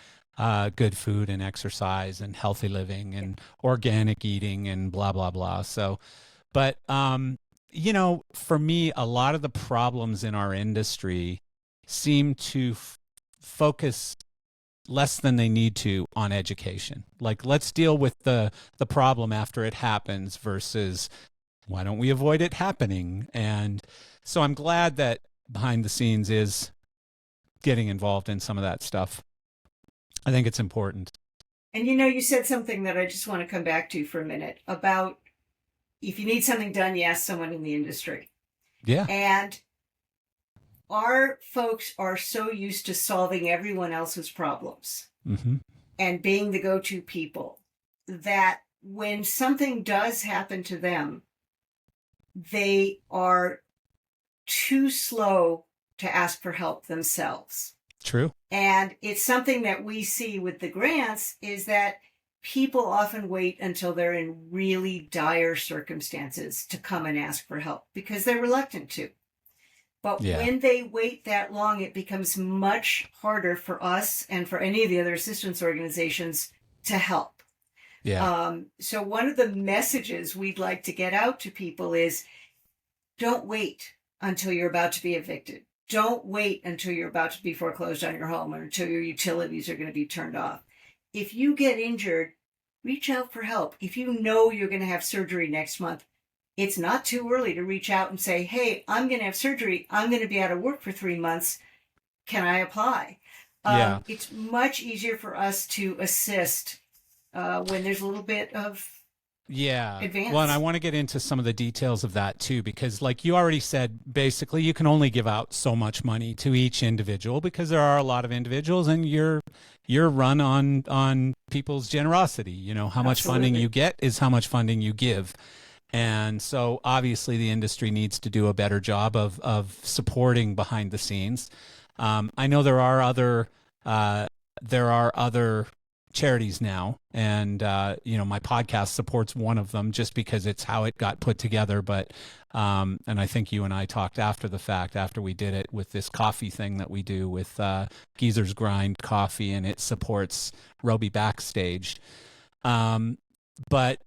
good food and exercise and healthy living and organic eating and blah, blah, blah. So, but, for me, a lot of the problems in our industry seem to focus less than they need to on education. Like, let's deal with the problem after it happens versus why don't we avoid it happening? And so I'm glad that behind the scenes is getting involved in some of that stuff. I think it's important. And you said something that I just want to come back to for a minute about if you need something done, you ask someone in the industry. Yeah. And our folks are so used to solving everyone else's problems and being the go-to people that when something does happen to them, they are too slow to ask for help themselves. True. And it's something that we see with the grants is that people often wait until they're in really dire circumstances to come and ask for help because they're reluctant to. But when they wait that long, it becomes much harder for us and for any of the other assistance organizations to help. Yeah. So one of the messages we'd like to get out to people is don't wait until you're about to be evicted. Don't wait until you're about to be foreclosed on your home or until your utilities are going to be turned off. if you get injured, reach out for help. If you know you're going to have surgery next month, it's not too early to reach out and say, hey, I'm going to have surgery. I'm going to be out of work for 3 months. Can I apply? Yeah. It's much easier for us to assist when there's a little bit of advance. Well, and I want to get into some of the details of that too, because like you already said, basically you can only give out so much money to each individual because there are a lot of individuals and you're run on people's generosity. You know, how much funding you get is how much funding you give. And so obviously the industry needs to do a better job of supporting behind the scenes. I know there are other charities now, and my podcast supports one of them just because it's how it got put together. But and I think you and I talked after the fact, after we did it with this coffee thing that we do with Geezer's Grind Coffee, and it supports Roby Backstage. But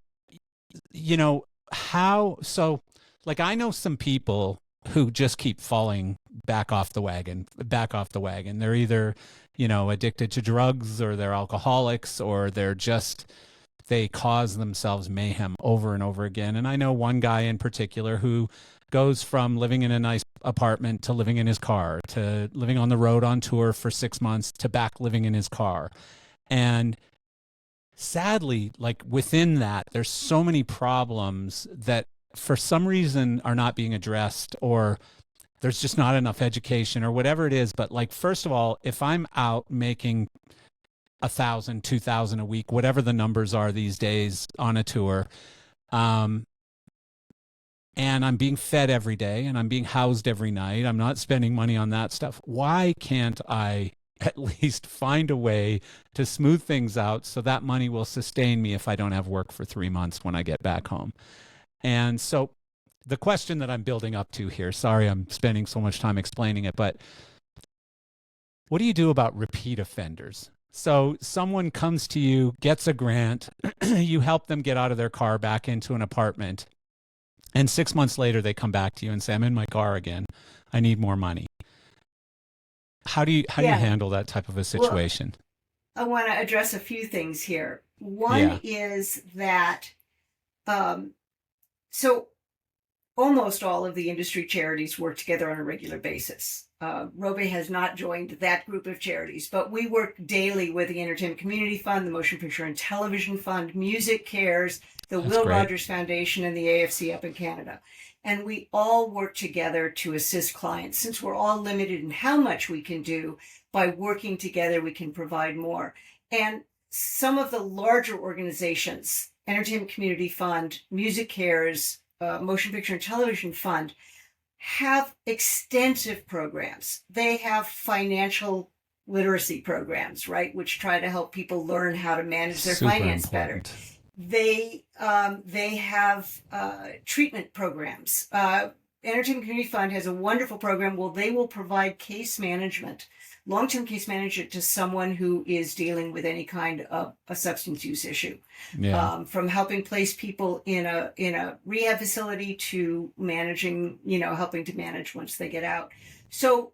like I know some people who just keep falling back off the wagon. They're either, addicted to drugs, or they're alcoholics, or they cause themselves mayhem over and over again. And I know one guy in particular who goes from living in a nice apartment to living in his car, to living on the road on tour for 6 months, to back living in his car. And sadly, like within that, there's so many problems that for some reason are not being addressed, or there's just not enough education or whatever it is. But like, first of all, if I'm out making 1,000, 2,000 a week, whatever the numbers are these days on a tour, and I'm being fed every day and I'm being housed every night, I'm not spending money on that stuff. Why can't I at least find a way to smooth things out so that money will sustain me if I don't have work for 3 months when I get back home? And so the question that I'm building up to here, sorry I'm spending so much time explaining it, but what do you do about repeat offenders? So someone comes to you, gets a grant, you help them get out of their car back into an apartment, and 6 months later they come back to you and say, I'm in my car again, I need more money. How do you handle that type of a situation? Well, I want to address a few things here. One is that so almost all of the industry charities work together on a regular basis. Roby has not joined that group of charities, but we work daily with the Entertainment Community Fund, the Motion Picture and Television Fund, Music Cares, the Will Rogers Foundation, and the AFC up in Canada. And we all work together to assist clients. Since we're all limited in how much we can do, by working together, we can provide more. And some of the larger organizations, Entertainment Community Fund, Music Cares, Motion Picture and Television Fund, have extensive programs. They have financial literacy programs, right, which try to help people learn how to manage their finance better. They have treatment programs. Entertainment Community Fund has a wonderful program. Well, they will provide case management, long-term case management to someone who is dealing with any kind of a substance use issue. From helping place people in a rehab facility to managing, helping to manage once they get out. So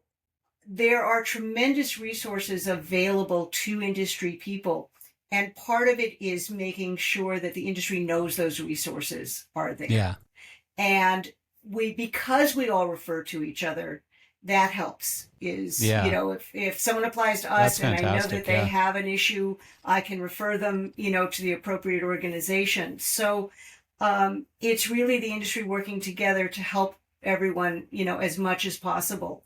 there are tremendous resources available to industry people. And part of it is making sure that the industry knows those resources are there. Yeah. And because we all refer to each other, that helps. If someone applies to us and I know that they have an issue, I can refer them, to the appropriate organization. So it's really the industry working together to help everyone, as much as possible.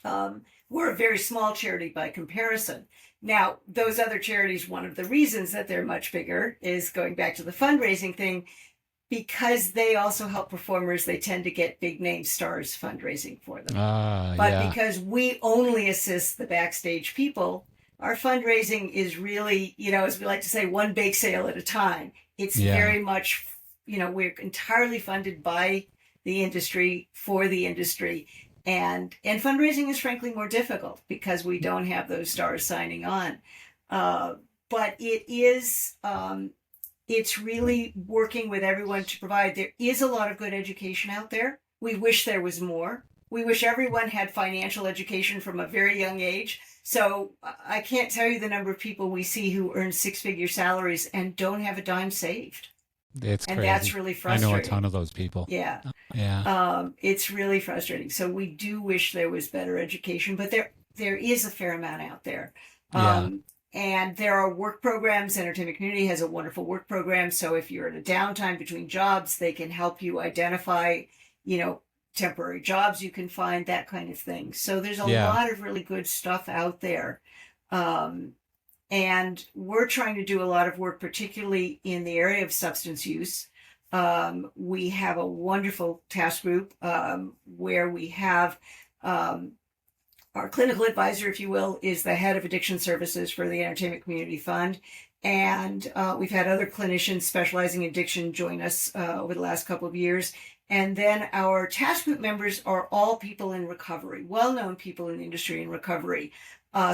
We're a very small charity by comparison. Now, those other charities, one of the reasons that they're much bigger is going back to the fundraising thing. Because they also help performers, they tend to get big name stars fundraising for them. Because we only assist the backstage people, our fundraising is really, as we like to say, one bake sale at a time. It's very much, we're entirely funded by the industry, for the industry. And fundraising is frankly more difficult because we don't have those stars signing on. But it is... it's really working with everyone to provide. There is a lot of good education out there. We wish there was more. We wish everyone had financial education from a very young age. So I can't tell you the number of people we see who earn six-figure salaries and don't have a dime saved. It's And that's crazy. really I know a frustrating. ton of those people. Yeah. Yeah. It's really frustrating. So we do wish there was better education, but there is a fair amount out there. Yeah. And there are work programs. Entertainment Community has a wonderful work program. So if you're in a downtime between jobs, they can help you identify, temporary jobs you can find, that kind of thing. So there's a Yeah. lot of really good stuff out there. Um, and we're trying to do a lot of work, particularly in the area of substance use. We have a wonderful task group where we have our clinical advisor, if you will, is the head of addiction services for the Entertainment Community Fund. And we've had other clinicians specializing in addiction join us over the last couple of years. And then our task group members are all people in recovery, well-known people in the industry in recovery.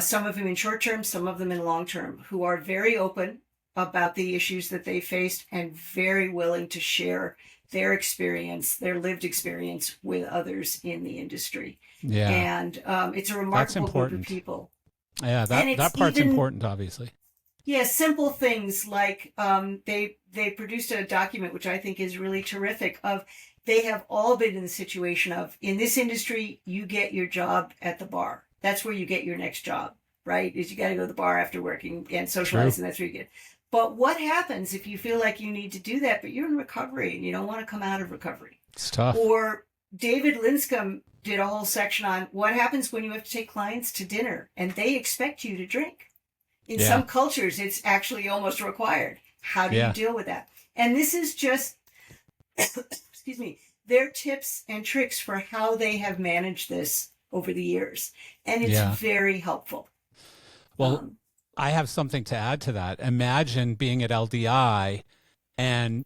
Some of them in short term, some of them in long term, who are very open about the issues that they faced and very willing to share their experience, their lived experience with others in the industry. Yeah. And it's a That's remarkable group of important. people. Yeah, And that it's part's even, important, obviously. yeah, simple things like they produced a document which I think is really terrific of they have all been in the situation of, in this industry, you get your job at the bar. That's where you get your next job, right? Is you got to go to the bar after working and socialize, True. and that's where you get. But what happens if you feel like you need to do that, but you're in recovery and you don't want to come out of recovery? It's tough. Or David Linscomb did a whole section on what happens when you have to take clients to dinner and they expect you to drink. In Yeah. some cultures, it's actually almost required. How do you Yeah. deal with that? And this is just, excuse me, their tips and tricks for how they have managed this over the years. And it's Yeah. very helpful. Well, Um, I have something to add to that. Imagine being at LDI and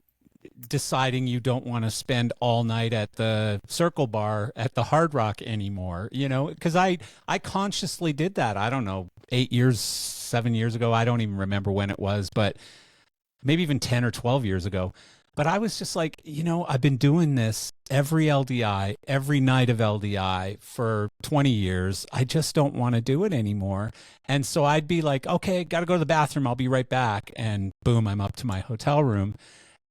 deciding you don't want to spend all night at the Circle Bar at the Hard Rock anymore, because I consciously did that. I don't know, 8 years, 7 years ago. I don't even remember when it was, but maybe even 10 or 12 years ago. But I was just like, I've been doing this every LDI, every night of LDI for 20 years. I just don't want to do it anymore. And so I'd be like, okay, got to go to the bathroom. I'll be right back. And boom, I'm up to my hotel room.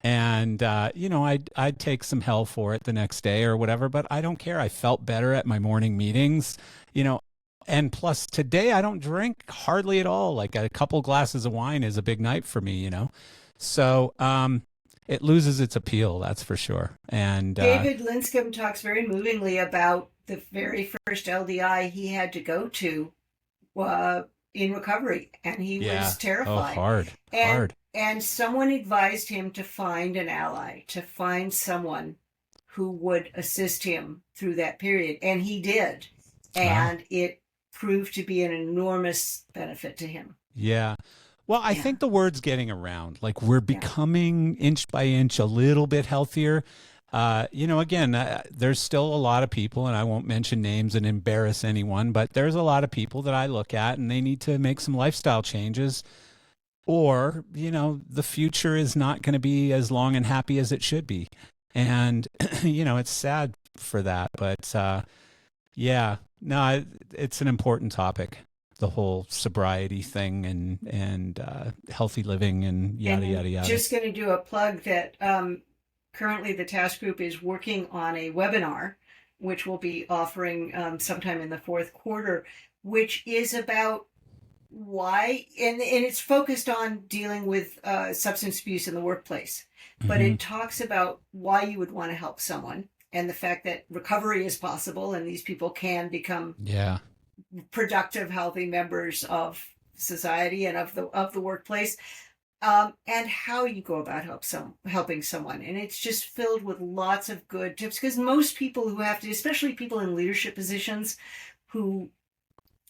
And, I'd take some hell for it the next day or whatever, but I don't care. I felt better at my morning meetings, and plus today I don't drink hardly at all. Like a couple glasses of wine is a big night for me. So, it loses its appeal, that's for sure. And David Linscomb talks very movingly about the very first LDI he had to go to in recovery, and he yeah, was oh, terrified. hard, And hard. and someone advised him to find an ally, to find someone who would assist him through that period, and he did, Wow. and it proved to be an enormous benefit to him. Yeah. Well, I Yeah, think the word's getting around. Like we're yeah. becoming inch by inch a little bit healthier. Again, there's still a lot of people, and I won't mention names and embarrass anyone, but there's a lot of people that I look at and they need to make some lifestyle changes, or, the future is not going to be as long and happy as it should be. And, it's sad for that. But yeah, no, it's an important topic. The whole sobriety thing and healthy living and yada And yada yada. just going to do a plug that currently the task group is working on a webinar, which we'll be offering sometime in the fourth quarter, which is about why, and it's focused on dealing with substance abuse in the workplace, but Hmm. it talks about why you would want to help someone and the fact that recovery is possible and these people can become Yeah, productive, healthy members of society and of the workplace, and how you go about helping someone. And it's just filled with lots of good tips because most people who have to, especially people in leadership positions, who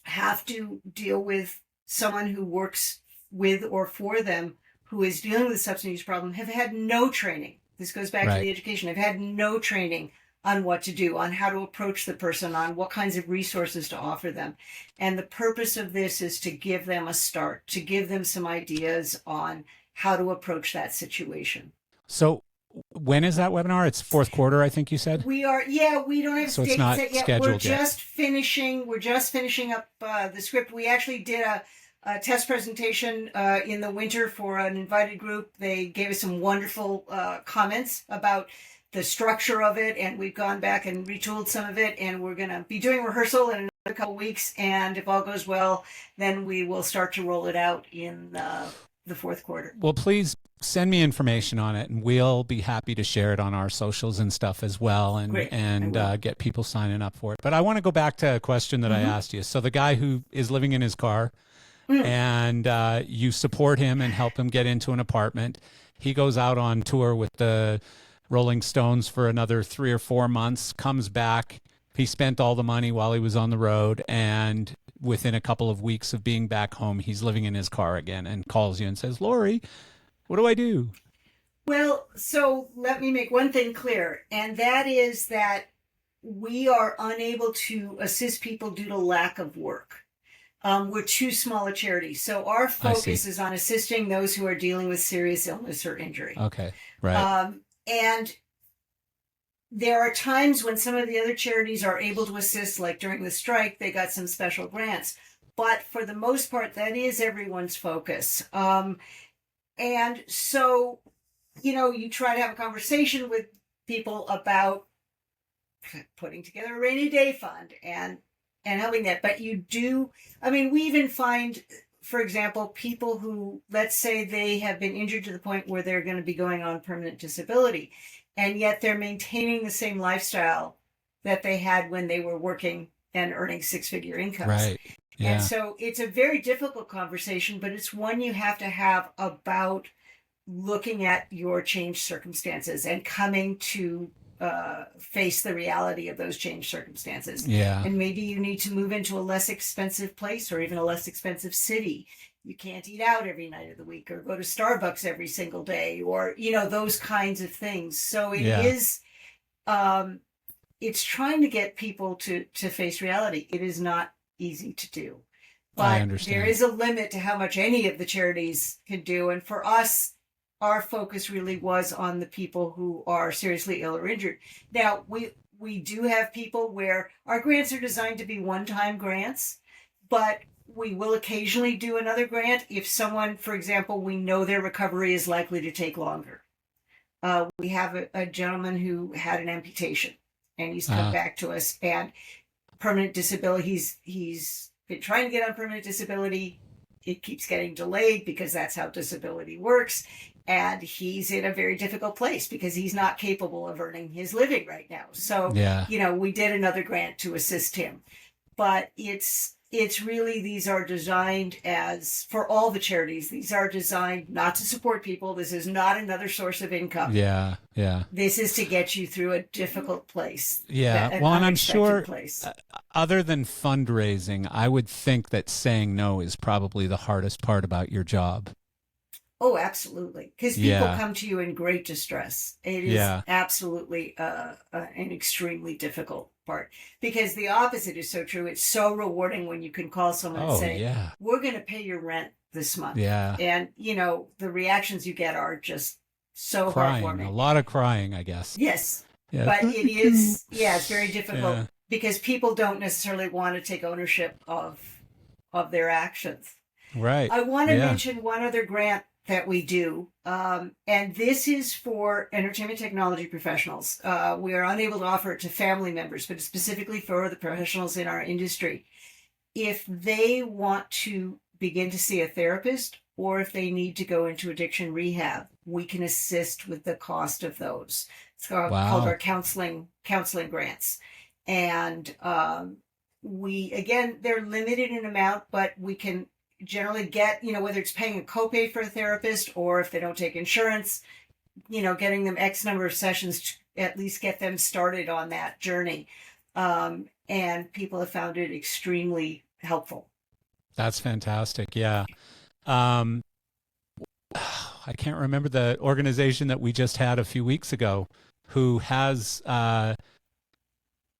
have to deal with someone who works with or for them who is dealing with a substance use problem, have had no training. This goes back to right. the education. Have had no training on what to do, on how to approach the person, on what kinds of resources to offer them. And the purpose of this is to give them a start, to give them some ideas on how to approach that situation. So When is that webinar? It's fourth quarter, I think you said. We don't have So it's dates not set yet. scheduled yet. We're just finishing up the script. We actually did a test presentation in the winter for an invited group. They gave us some wonderful comments about the structure of it, and we've gone back and retooled some of it, and we're going to be doing rehearsal in another couple weeks, and if all goes well, then we will start to roll it out in the fourth quarter. Well, please send me information on it, and we'll be happy to share it on our socials and stuff as well, and Great. get people signing up for it. But I want to go back to a question that I asked you. So the guy who is living in his car, and you support him and help him get into an apartment. He goes out on tour with the Rolling Stones for another 3 or 4 months, comes back. He spent all the money while he was on the road, and within a couple of weeks of being back home, he's living in his car again and calls you and says, Lori, what do I do? Well, so let me make one thing clear, and that is that we are unable to assist people due to lack of work. We're too small a charity. So our focus is on assisting those who are dealing with serious illness or injury. Okay, right. And there are times when some of the other charities are able to assist, like during the strike, they got some special grants. But for the most part, that is everyone's focus. And so, you try to have a conversation with people about putting together a rainy day fund and helping that. But we even find, for example, people who, let's say they have been injured to the point where they're going to be going on permanent disability, and yet they're maintaining the same lifestyle that they had when they were working and earning 6-figure incomes. Right. Yeah. And so it's a very difficult conversation, but it's one you have to have about looking at your changed circumstances and coming to face the reality of those changed circumstances. Yeah. And maybe you need to move into a less expensive place or even a less expensive city. You can't eat out every night of the week or go to Starbucks every single day or, those kinds of things. So it is, it's trying to get people to face reality. It is not easy to do. But I understand. There is a limit to how much any of the charities can do. And for us, our focus really was on the people who are seriously ill or injured. Now, we do have people where our grants are designed to be one-time grants, but we will occasionally do another grant if someone, for example, we know their recovery is likely to take longer. We have a gentleman who had an amputation, and he's come back to us, and permanent disability, he's been trying to get on permanent disability. It keeps getting delayed because that's how disability works. And he's in a very difficult place because he's not capable of earning his living right now. So, we did another grant to assist him. But it's really, these are designed for all the charities, these are designed not to support people. This is not another source of income. Yeah, yeah. This is to get you through a difficult place. Yeah, well, and I'm sure, place. Other than fundraising, I would think that saying no is probably the hardest part about your job. Oh, absolutely. Because people come to you in great distress. It is absolutely an extremely difficult part. Because the opposite is so true. It's so rewarding when you can call someone and say, we're going to pay your rent this month. Yeah. And, the reactions you get are just so heartwarming. A lot of crying, I guess. Yes. Yeah. But it is, it's very difficult because people don't necessarily want to take ownership of their actions. Right. I want to mention one other grant that we do, and this is for entertainment technology professionals. We are unable to offer it to family members, but specifically for the professionals in our industry. If they want to begin to see a therapist or if they need to go into addiction rehab, we can assist with the cost of those. It's called our counseling grants. And they're limited in amount, but we can generally get, whether it's paying a copay for a therapist or if they don't take insurance, getting them X number of sessions to at least get them started on that journey. And people have found it extremely helpful. That's fantastic. Yeah. I can't remember the organization that we just had a few weeks ago who has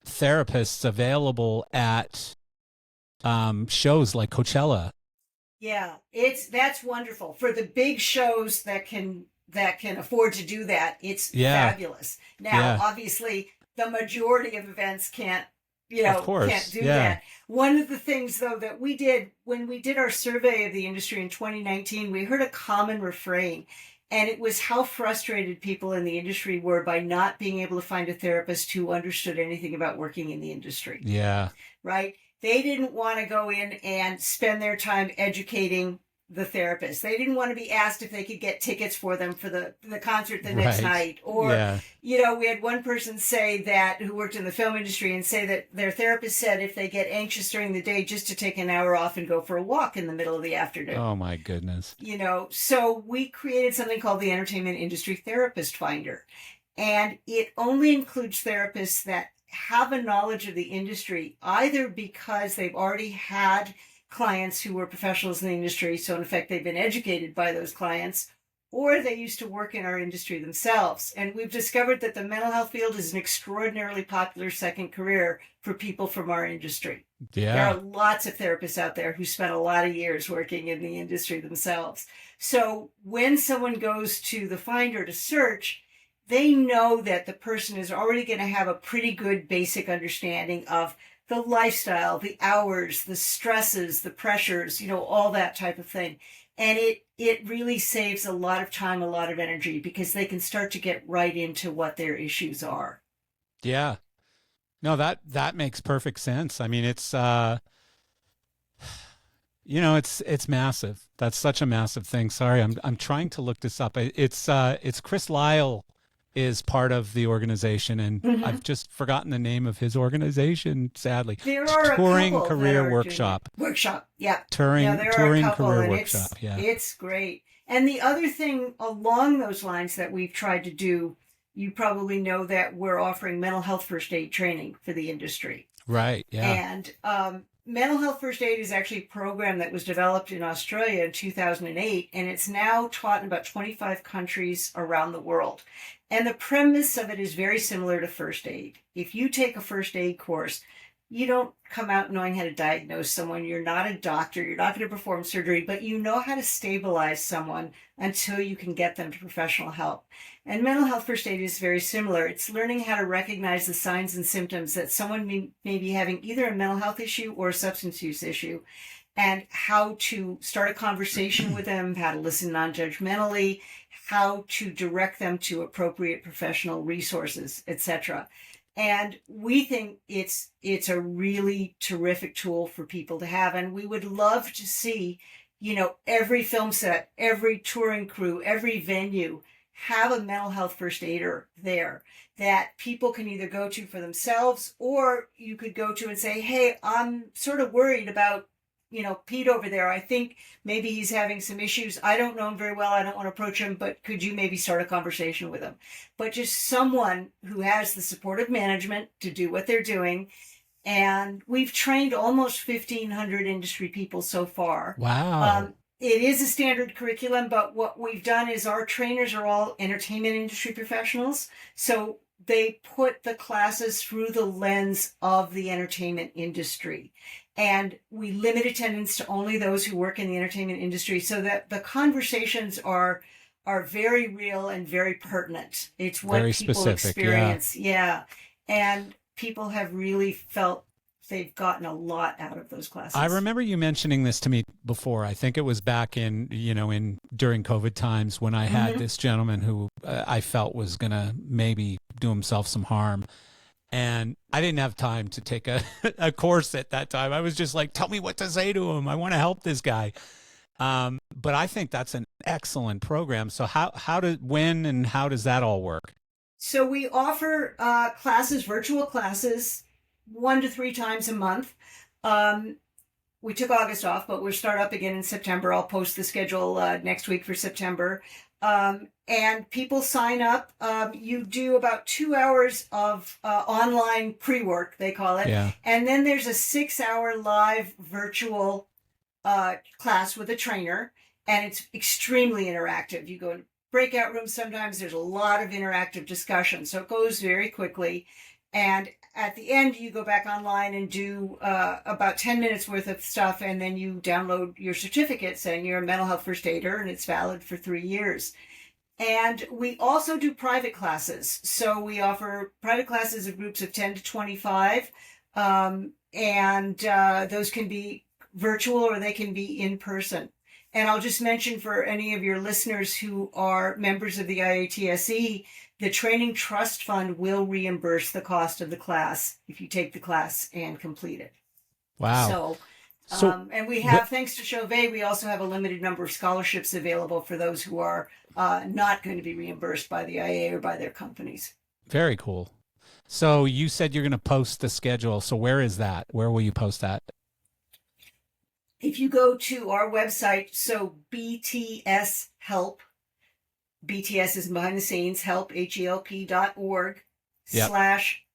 therapists available at shows like Coachella. Yeah, that's wonderful. For the big shows that can that can afford to do that, it's Yeah. fabulous. Now, Yeah. obviously, the majority of events can't, Of can't course. do Yeah. that. One of the things, though, that we did when we did our survey of the industry in 2019, we heard a common refrain, and it was how frustrated people in the industry were by not being able to find a therapist who understood anything about working in the industry, Yeah. right? They didn't want to go in and spend their time educating the therapist. They didn't want to be asked if they could get tickets for them for the concert the next Right. night. Or, Yeah. we had one person say that, who worked in the film industry, and say that their therapist said if they get anxious during the day, just to take an hour off and go for a walk in the middle of the afternoon. Oh my goodness. So we created something called the Entertainment Industry Therapist Finder. And it only includes therapists that have a knowledge of the industry, either because they've already had clients who were professionals in the industry, so in effect they've been educated by those clients, or they used to work in our industry themselves. And we've discovered that the mental health field is an extraordinarily popular second career for people from our industry. Yeah. There are lots of therapists out there who spent a lot of years working in the industry themselves. So when someone goes to the Finder to search, they know that the person is already going to have a pretty good basic understanding of the lifestyle, the hours, the stresses, the pressures, all that type of thing. And it really saves a lot of time, a lot of energy, because they can start to get right into what their issues are. Yeah. No, that makes perfect sense. I mean, it's it's massive. That's such a massive thing. Sorry, I'm trying to look this up. It's Chris Lyle is part of the organization, and I've just forgotten the name of his organization, sadly. There are Touring a couple Career that are Workshop. Workshop, yeah. Touring there are a couple, Career and Workshop, yeah. It's great. And the other thing along those lines that we've tried to do, you probably know that we're offering mental health first aid training for the industry. Right, yeah. And mental health first aid is actually a program that was developed in Australia in 2008, and it's now taught in about 25 countries around the world. And the premise of it is very similar to first aid. If you take a first aid course, you don't come out knowing how to diagnose someone. You're not a doctor. You're not going to perform surgery, but you know how to stabilize someone until you can get them to professional help. And mental health first aid is very similar. It's learning how to recognize the signs and symptoms that someone may be having either a mental health issue or a substance use issue, and how to start a conversation with them, how to listen non-judgmentally, how to direct them to appropriate professional resources, etc. And we think it's a really terrific tool for people to have. And we would love to see, every film set, every touring crew, every venue have a mental health first aider there that people can either go to for themselves, or you could go to and say, hey, I'm sort of worried about Pete over there. I think maybe he's having some issues. I don't know him very well. I don't want to approach him, but could you maybe start a conversation with him? But just someone who has the supportive management to do what they're doing. And we've trained almost 1,500 industry people so far. Wow. It is a standard curriculum, but what we've done is our trainers are all entertainment industry professionals. So they put the classes through the lens of the entertainment industry. And we limit attendance to only those who work in the entertainment industry, so that the conversations are very real and very pertinent. It's what Very people specific, experience. Yeah. And people have really felt they've gotten a lot out of those classes. I remember you mentioning this to me before. I think it was back in during COVID times when I had this gentleman who I felt was going to maybe do himself some harm. And I didn't have time to take a course at that time. I was just like, tell me what to say to him. I want to help this guy. But I think that's an excellent program. So when and how does that all work? So we offer classes, virtual classes, 1 to 3 times a month. We took August off, but we'll start up again in September. I'll post the schedule next week for September. And people sign up. You do about 2 hours of online pre-work, they call it. Yeah. And then there's a 6-hour live virtual class with a trainer. And it's extremely interactive. You go in breakout rooms sometimes. There's a lot of interactive discussion. So it goes very quickly. And at the end, you go back online and do about 10 minutes worth of stuff. And then you download your certificate saying you're a mental health first aider and it's valid for 3 years. And we also do private classes. So we offer private classes of groups of 10 to 25. And those can be virtual or they can be in person. And I'll just mention for any of your listeners who are members of the IATSE, the Training Trust Fund will reimburse the cost of the class if you take the class and complete it. Wow. And we have, thanks to Chauvet, we also have a limited number of scholarships available for those who are not going to be reimbursed by the IA or by their companies. Very cool. So you said you're going to post the schedule. So where is that? Where will you post that? If you go to our website, so BTS Help, BTS is behind the scenes, help, HELP.org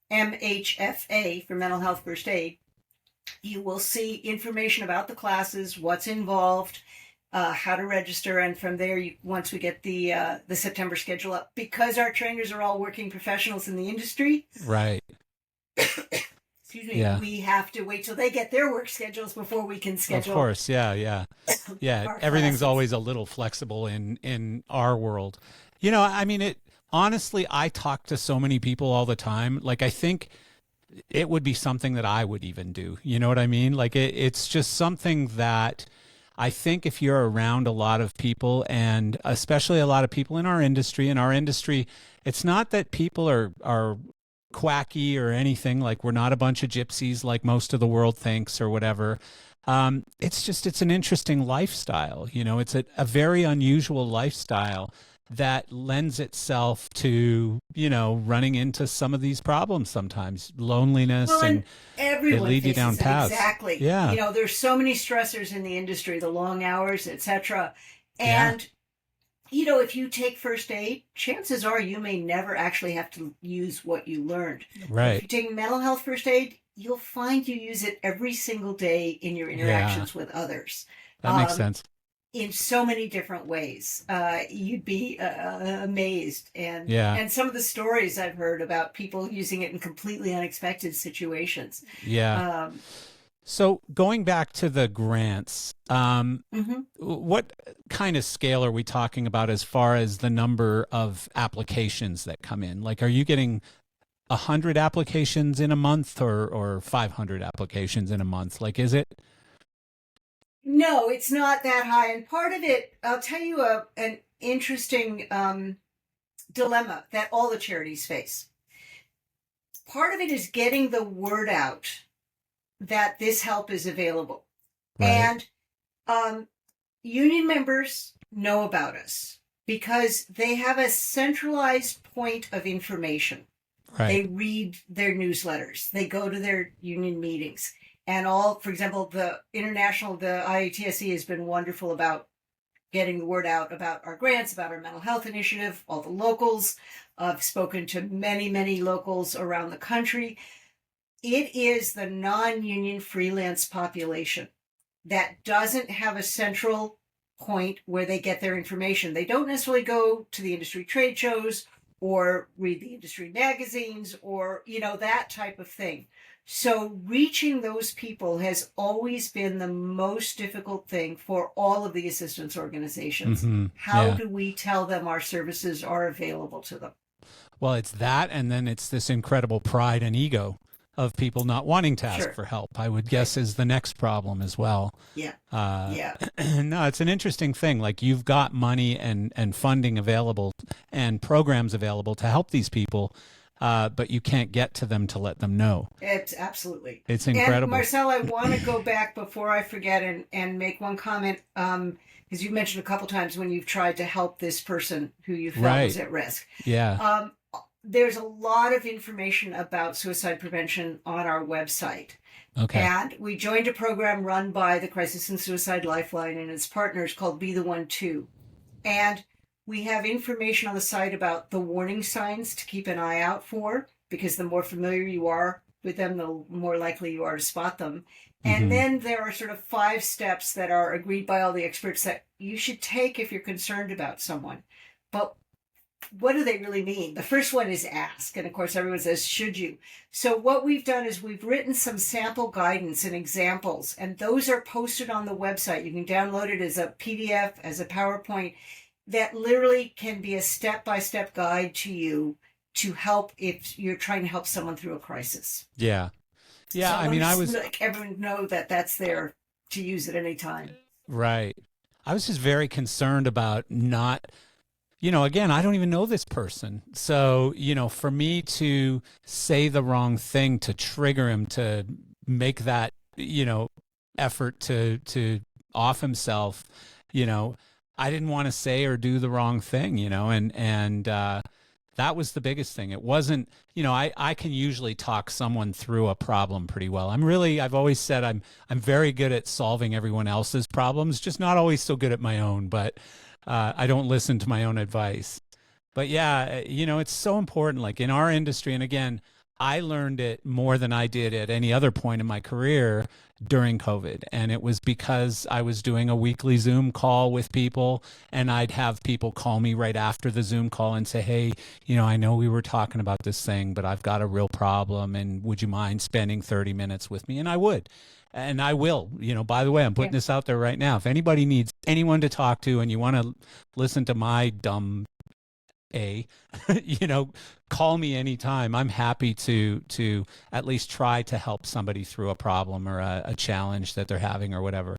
/MHFA for mental health first aid, you will see information about the classes, what's involved, how to register, and from there, once we get the September schedule up, because our trainers are all working professionals in the industry. Right. Excuse me. Yeah. We have to wait till they get their work schedules before we can schedule. Of course, yeah. Everything's always a little flexible in our world. You know, I mean, honestly, I talk to so many people all the time. Like, I think it would be something that I would even do. You know what I mean? Like, it's just something that I think if you're around a lot of people, and especially a lot of people in our industry, it's not that people are quacky or anything, like we're not a bunch of gypsies like most of the world thinks or whatever. It's an interesting lifestyle. You know, it's a very unusual lifestyle that lends itself to, you know, running into some of these problems sometimes, loneliness, and everyone they lead you down paths. Exactly. Yeah. You know, there's so many stressors in the industry, the long hours, etc. And you know, if you take first aid, chances are you may never actually have to use what you learned. Right. If you're taking mental health first aid, you'll find you use it every single day in your interactions with others. That makes sense. In so many different ways. You'd be amazed. And some of the stories I've heard about people using it in completely unexpected situations. Yeah. So going back to the grants, what kind of scale are we talking about as far as the number of applications that come in? Like, are you getting 100 applications in a month or 500 applications in a month? Like, is it? No, it's not that high. And part of it, I'll tell you an interesting dilemma that all the charities face. Part of it is getting the word out that this help is available. Right. And union members know about us because they have a centralized point of information. Right. They read their newsletters. They go to their union meetings. And for example, the IATSE has been wonderful about getting the word out about our grants, about our mental health initiative, all the locals. I've spoken to many, many locals around the country. It is the non-union freelance population that doesn't have a central point where they get their information. They don't necessarily go to the industry trade shows or read the industry magazines or, you know, that type of thing. So reaching those people has always been the most difficult thing for all of the assistance organizations. How do we tell them our services are available to them? Well, it's that, and then it's this incredible pride and ego of people not wanting to ask for help, I would guess, is the next problem as well. Yeah. No, it's an interesting thing. Like, you've got money and funding available and programs available to help these people, but you can't get to them to let them know. It's absolutely. It's incredible. And Marcel, I want to go back before I forget and make one comment, because you mentioned a couple times when you've tried to help this person who you felt was at risk. Yeah. There's a lot of information about suicide prevention on our website. Okay. And we joined a program run by the Crisis and Suicide Lifeline and its partners called Be the One Too. And we have information on the site about the warning signs to keep an eye out for, because the more familiar you are with them, the more likely you are to spot them. And then there are sort of 5 steps that are agreed by all the experts that you should take if you're concerned about someone. But what do they really mean? The first one is ask. And of course, everyone says, should you? So what we've done is we've written some sample guidance and examples, and those are posted on the website. You can download it as a PDF, as a PowerPoint. that literally can be a step-by-step guide to you to help if you're trying to help someone through a crisis. Yeah. Yeah. So I mean, I was like everyone know that that's there to use at any time. right. I was just very concerned about not, again, I don't even know this person. So, for me to say the wrong thing to trigger him to make that, effort to off himself, I didn't want to say or do the wrong thing, and that was the biggest thing. It wasn't, I can usually talk someone through a problem pretty well. I've always said I'm very good at solving everyone else's problems, just not always so good at my own, but I don't listen to my own advice. But yeah, it's so important, like in our industry. And again, I learned it more than I did at any other point in my career during COVID. And it was because I was doing a weekly Zoom call with people, and I'd have people call me right after the Zoom call and say, hey, I know we were talking about this thing, but I've got a real problem. And would you mind spending 30 minutes with me? And I would. And I will, by the way, I'm putting this out there right now. If anybody needs anyone to talk to and you want to listen to my dumb call me anytime. I'm happy to at least try to help somebody through a problem or a challenge that they're having or whatever.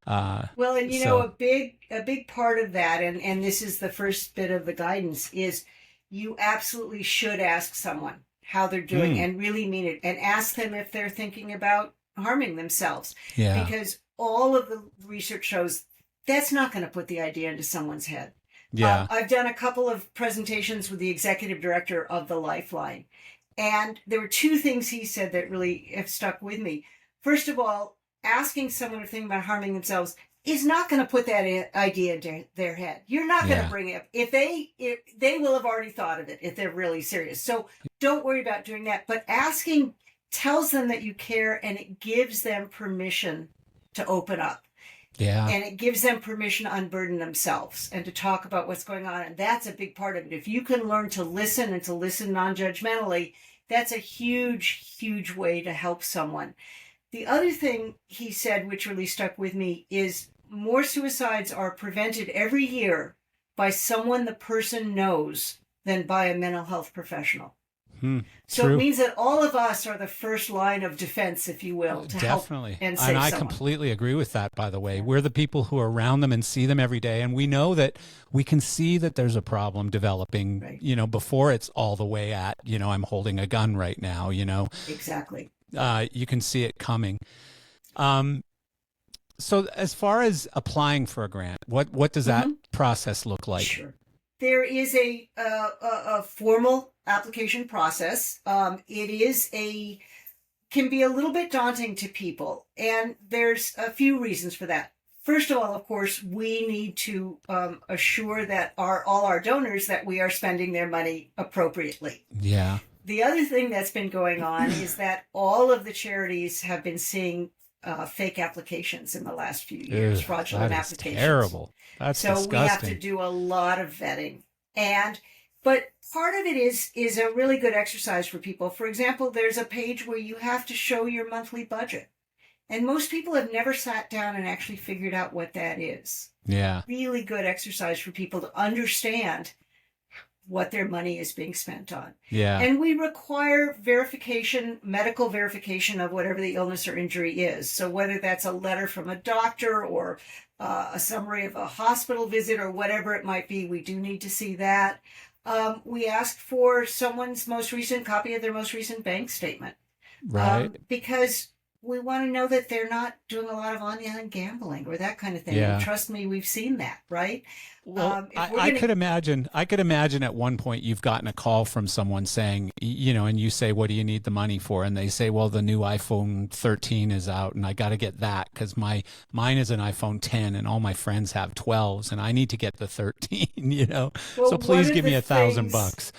Well, and a big part of that, and this is the first bit of the guidance, is you absolutely should ask someone how they're doing and really mean it, and ask them if they're thinking about harming themselves. Yeah. Because all of the research shows that's not going to put the idea into someone's head. Yeah. I've done a couple of presentations with the executive director of the Lifeline, and there were two things he said that really have stuck with me. First of all, asking someone to think about harming themselves is not going to put that idea into their head. You're not going to bring it up. If they will have already thought of it if they're really serious. So don't worry about doing that. But asking tells them that you care, and it gives them permission to open up. Yeah. And it gives them permission to unburden themselves and to talk about what's going on. And that's a big part of it. If you can learn to listen and to listen non-judgmentally, that's a huge, huge way to help someone. The other thing he said, which really stuck with me, is more suicides are prevented every year by someone the person knows than by a mental health professional. So True. It means that all of us are the first line of defense, if you will, to Definitely. help and save I someone. completely agree with that, by the way. We're the people who are around them and see them every day. And we know that we can see that there's a problem developing, Right. Before it's all the way at, I'm holding a gun right now, Exactly. You can see it coming. So as far as applying for a grant, what does that process look like? Sure. There is a formal application process. It can be a little bit daunting to people, and there's a few reasons for that. First of all, of course, we need to assure that all our donors that we are spending their money appropriately. Yeah. The other thing that's been going on is that all of the charities have been seeing fake applications in the last few years, fraudulent applications. Terrible. That's so disgusting. We have to do a lot of vetting, but part of it is a really good exercise for people. For example, there's a page where you have to show your monthly budget, and most people have never sat down and actually figured out what that is. Yeah, really good exercise for people to understand what their money is being spent on. Yeah. And we require verification, medical verification of whatever the illness or injury is. So whether that's a letter from a doctor or a summary of a hospital visit or whatever it might be, we do need to see that. We ask for someone's most recent copy of their most recent bank statement. Right. Because we want to know that they're not doing a lot of online gambling or that kind of thing. Yeah. And trust me, we've seen that, right? Well, I could imagine at one point you've gotten a call from someone saying, and you say, what do you need the money for? And they say, well, the new iPhone 13 is out and I got to get that because mine is an iPhone 10 and all my friends have 12s and I need to get the 13, Well, so please give me $1,000.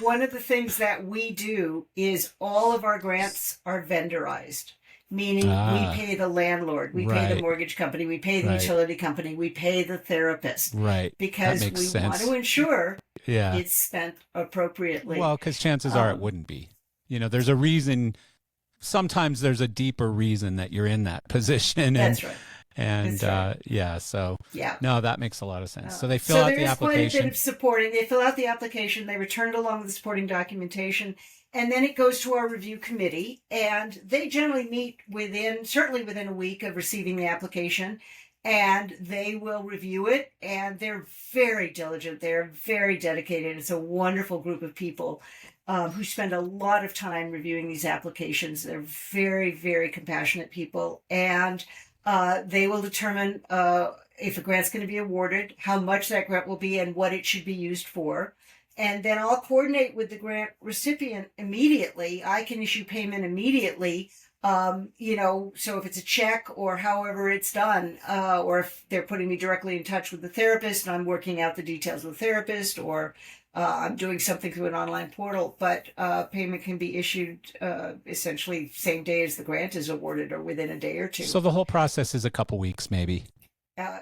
One of the things that we do is all of our grants are vendorized. Meaning we pay the landlord, we pay the mortgage company, we pay the utility company, we pay the therapist. Right. Because we want to ensure it's spent appropriately. Well, because chances are it wouldn't be. There's a reason. Sometimes there's a deeper reason that you're in that position. That's right. And That's right. so Yeah. no, that makes a lot of sense. So they fill So out there the is quite a bit application. of supporting. They fill out the application, they return it along with the supporting documentation, and then it goes to our review committee. And they generally meet certainly within a week of receiving the application, and they will review it. And they're very diligent. They're very dedicated. It's a wonderful group of people who spend a lot of time reviewing these applications. They're very, very compassionate people, and they will determine if a grant's going to be awarded, how much that grant will be, and what it should be used for. And then I'll coordinate with the grant recipient immediately. I can issue payment immediately. So if it's a check or however it's done, or if they're putting me directly in touch with the therapist and I'm working out the details with the therapist, or I'm doing something through an online portal, but payment can be issued essentially same day as the grant is awarded or within a day or two. So the whole process is a couple weeks, maybe.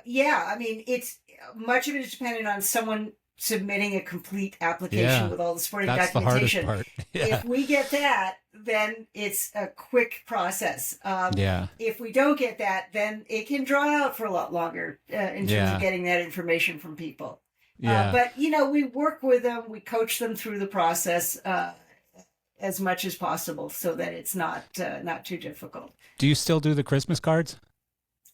Yeah, I mean, it's much of it is dependent on someone submitting a complete application Yeah, with all the supporting that's the hardest documentation. part. Yeah, If we get that, then it's a quick process. yeah, If we don't get that, then it can draw out for a lot longer in terms yeah, of getting that information from people. yeah. But we work with them, we coach them through the process as much as possible so that it's not too difficult. Do you still do the Christmas cards?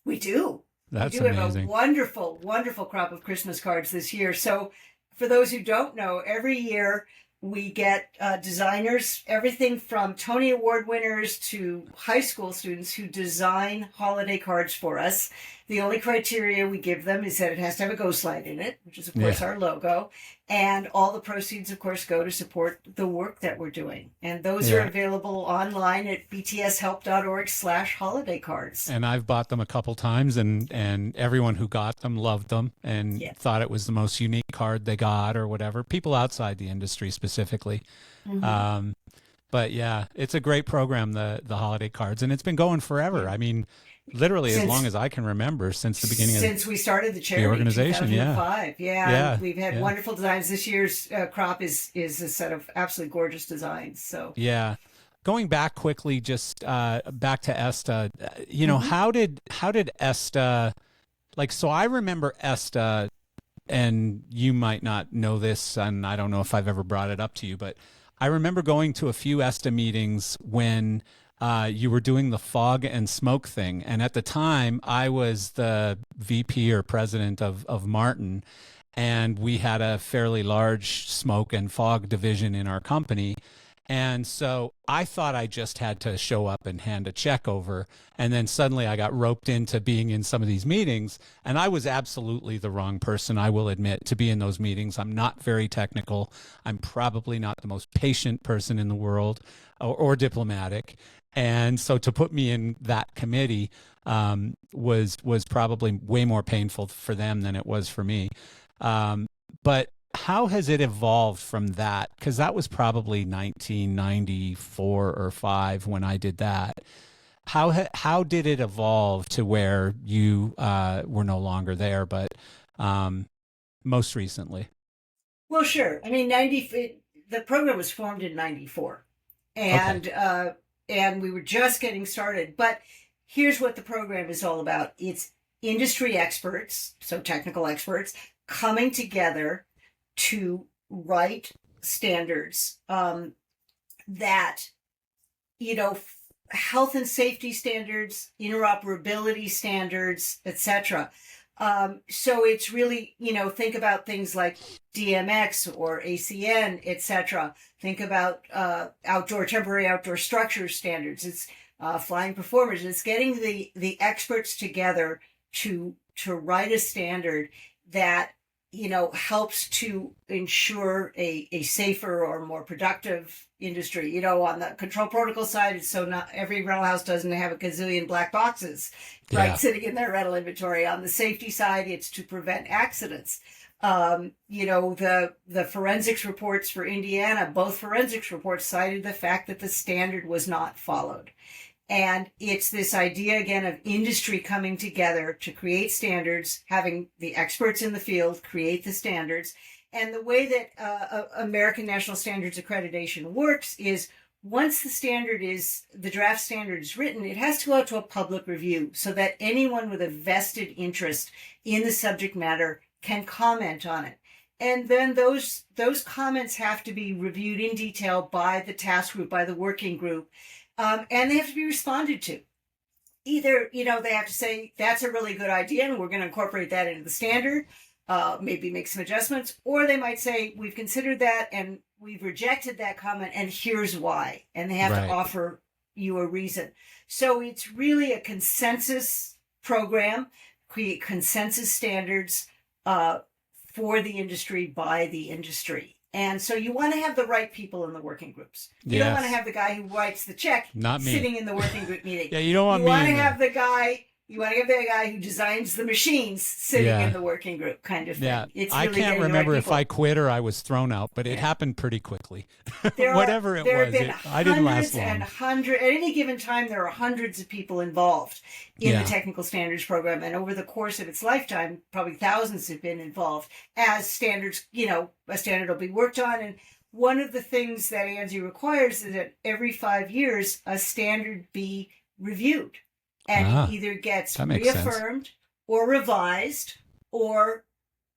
We do. That's We do have a amazing. wonderful, wonderful crop of Christmas cards this year. So, for those who don't know, every year we get designers, everything from Tony Award winners to high school students who design holiday cards for us. The only criteria we give them is that it has to have a ghost light in it, which is, of course, Yeah. our logo. And all the proceeds, of course, go to support the work that we're doing. And those are Yeah. available online at btshelp.org/holiday cards. And I've bought them a couple times, and everyone who got them loved them and Yeah. thought it was the most unique card they got or whatever. People outside the industry specifically. Mm-hmm. But yeah, it's a great program, the holiday cards, and it's been going forever. Yeah. I mean, literally as Since long as I can remember, since the beginning of since we started the charity, organization, yeah. 2005. Yeah, Yeah, we've had yeah. wonderful designs. This year's crop is a set of absolutely gorgeous designs. So, Yeah. Going back quickly, just back to ESTA, Mhm. how did ESTA, like, so I remember ESTA, and you might not know this, and I don't know if I've ever brought it up to you, but I remember going to a few ESTA meetings when you were doing the fog and smoke thing. And at the time, I was the VP or president of Martin, and we had a fairly large smoke and fog division in our company. And so I thought I just had to show up and hand a check over. And then suddenly I got roped into being in some of these meetings. And I was absolutely the wrong person, I will admit, to be in those meetings. I'm not very technical. I'm probably not the most patient person in the world or diplomatic. And so to put me in that committee was probably way more painful for them than it was for me. But how has it evolved from that? Because that was probably 1994 or 5 when I did that. How did it evolve to where you were no longer there, but most recently? Well, sure. I mean, the program was formed in '94, Okay. and we were just getting started. But here's what the program is all about: it's industry experts, so technical experts, coming together to write standards that, health and safety standards, interoperability standards, etc. So it's really, think about things like DMX or ACN, etc. Think about temporary outdoor structure standards. It's flying performers. It's getting the experts together to write a standard that helps to ensure a safer or more productive industry. On the control protocol side, it's so not every rental house doesn't have a gazillion black boxes, right, Yeah. sitting in their rental inventory. On the safety side, it's to prevent accidents. The forensics reports for Indiana, both forensics reports cited the fact that the standard was not followed. And it's this idea, again, of industry coming together to create standards, having the experts in the field create the standards. And the way that American National Standards Accreditation works is once the draft standard is written, it has to go out to a public review so that anyone with a vested interest in the subject matter can comment on it. And then those comments have to be reviewed in detail by the task group, by the working group, and they have to be responded to. Either, they have to say, that's a really good idea and we're going to incorporate that into the standard, maybe make some adjustments, or they might say, we've considered that and we've rejected that comment and here's why. And they have to offer you a reason. So it's really a consensus program, create consensus standards for the industry, by the industry. And so you want to have the right people in the working groups. You don't want to have the guy who writes the check sitting in the working group meeting. Yeah, you don't want me. You want to have the guy who designs the machines sitting in the working group, kind of thing. Yeah, it's really I can't remember if I quit or I was thrown out, but it happened pretty quickly. Whatever it was, I didn't last long. At any given time, there are hundreds of people involved in the technical standards program, and over the course of its lifetime, probably thousands have been involved as standards. A standard will be worked on, and one of the things that ANSI requires is that every 5 years a standard be reviewed. And it either gets reaffirmed or revised or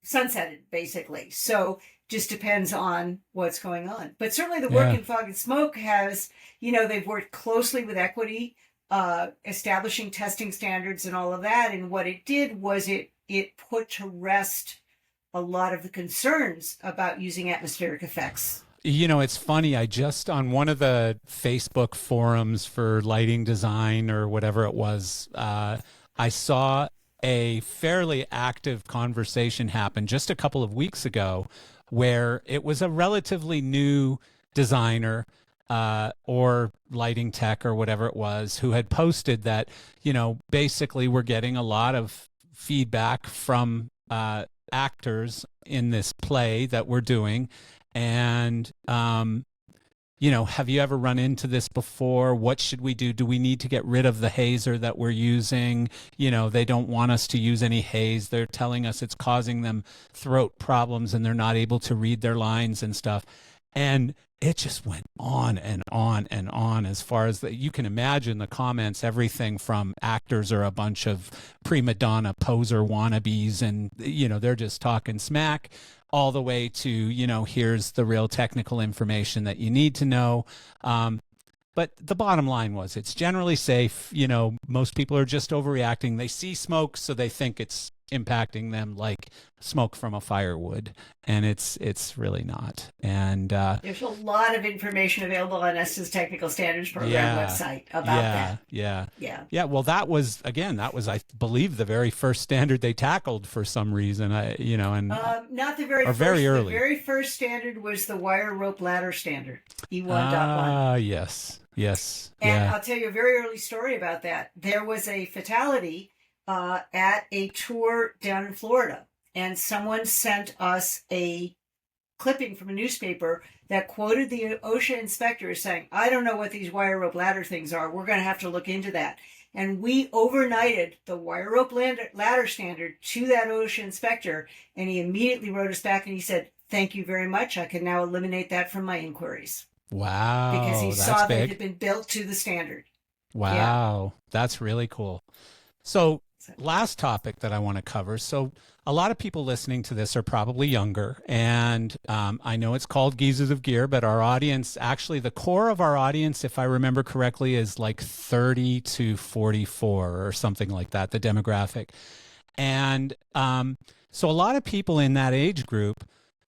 sunsetted, basically. So just depends on what's going on. But certainly the work in Fog and Smoke has, they've worked closely with Equity, establishing testing standards and all of that. And what it did was it put to rest a lot of the concerns about using atmospheric effects. It's funny. I just, on one of the Facebook forums for lighting design or whatever it was, I saw a fairly active conversation happen just a couple of weeks ago where it was a relatively new designer or lighting tech or whatever it was who had posted that, basically we're getting a lot of feedback from actors in this play that we're doing. And, have you ever run into this before? What should we do? Do we need to get rid of the hazer that we're using? They don't want us to use any haze. They're telling us it's causing them throat problems and they're not able to read their lines and stuff. And it just went on and on and on as far as you can imagine the comments, everything from actors are a bunch of prima donna poser wannabes and, they're just talking smack, all the way to, here's the real technical information that you need to know. But the bottom line was it's generally safe. Most people are just overreacting. They see smoke, so they think it's impacting them like smoke from a fire would, and it's really not. And there's a lot of information available on ESTA's Technical Standards Program website about that. Yeah. Well, that was I believe the very first standard they tackled for some reason. Not the very first. Very early. The very first standard was the wire rope ladder standard, E1.1. Yes. And I'll tell you a very early story about that. There was a fatality at a tour down in Florida, and someone sent us a clipping from a newspaper that quoted the OSHA inspector as saying, I don't know what these wire rope ladder things are. We're going to have to look into that. And we overnighted the wire rope ladder standard to that OSHA inspector, and he immediately wrote us back and he said, thank you very much. I can now eliminate that from my inquiries. Wow. Because he saw that it had been built to the standard. Wow. That's really cool. So last topic that I want to cover. So a lot of people listening to this are probably younger, and I know it's called Geezers of Gear, but our audience, actually the core of our audience, if I remember correctly, is like 30 to 44 or something like that, the demographic. And so a lot of people in that age group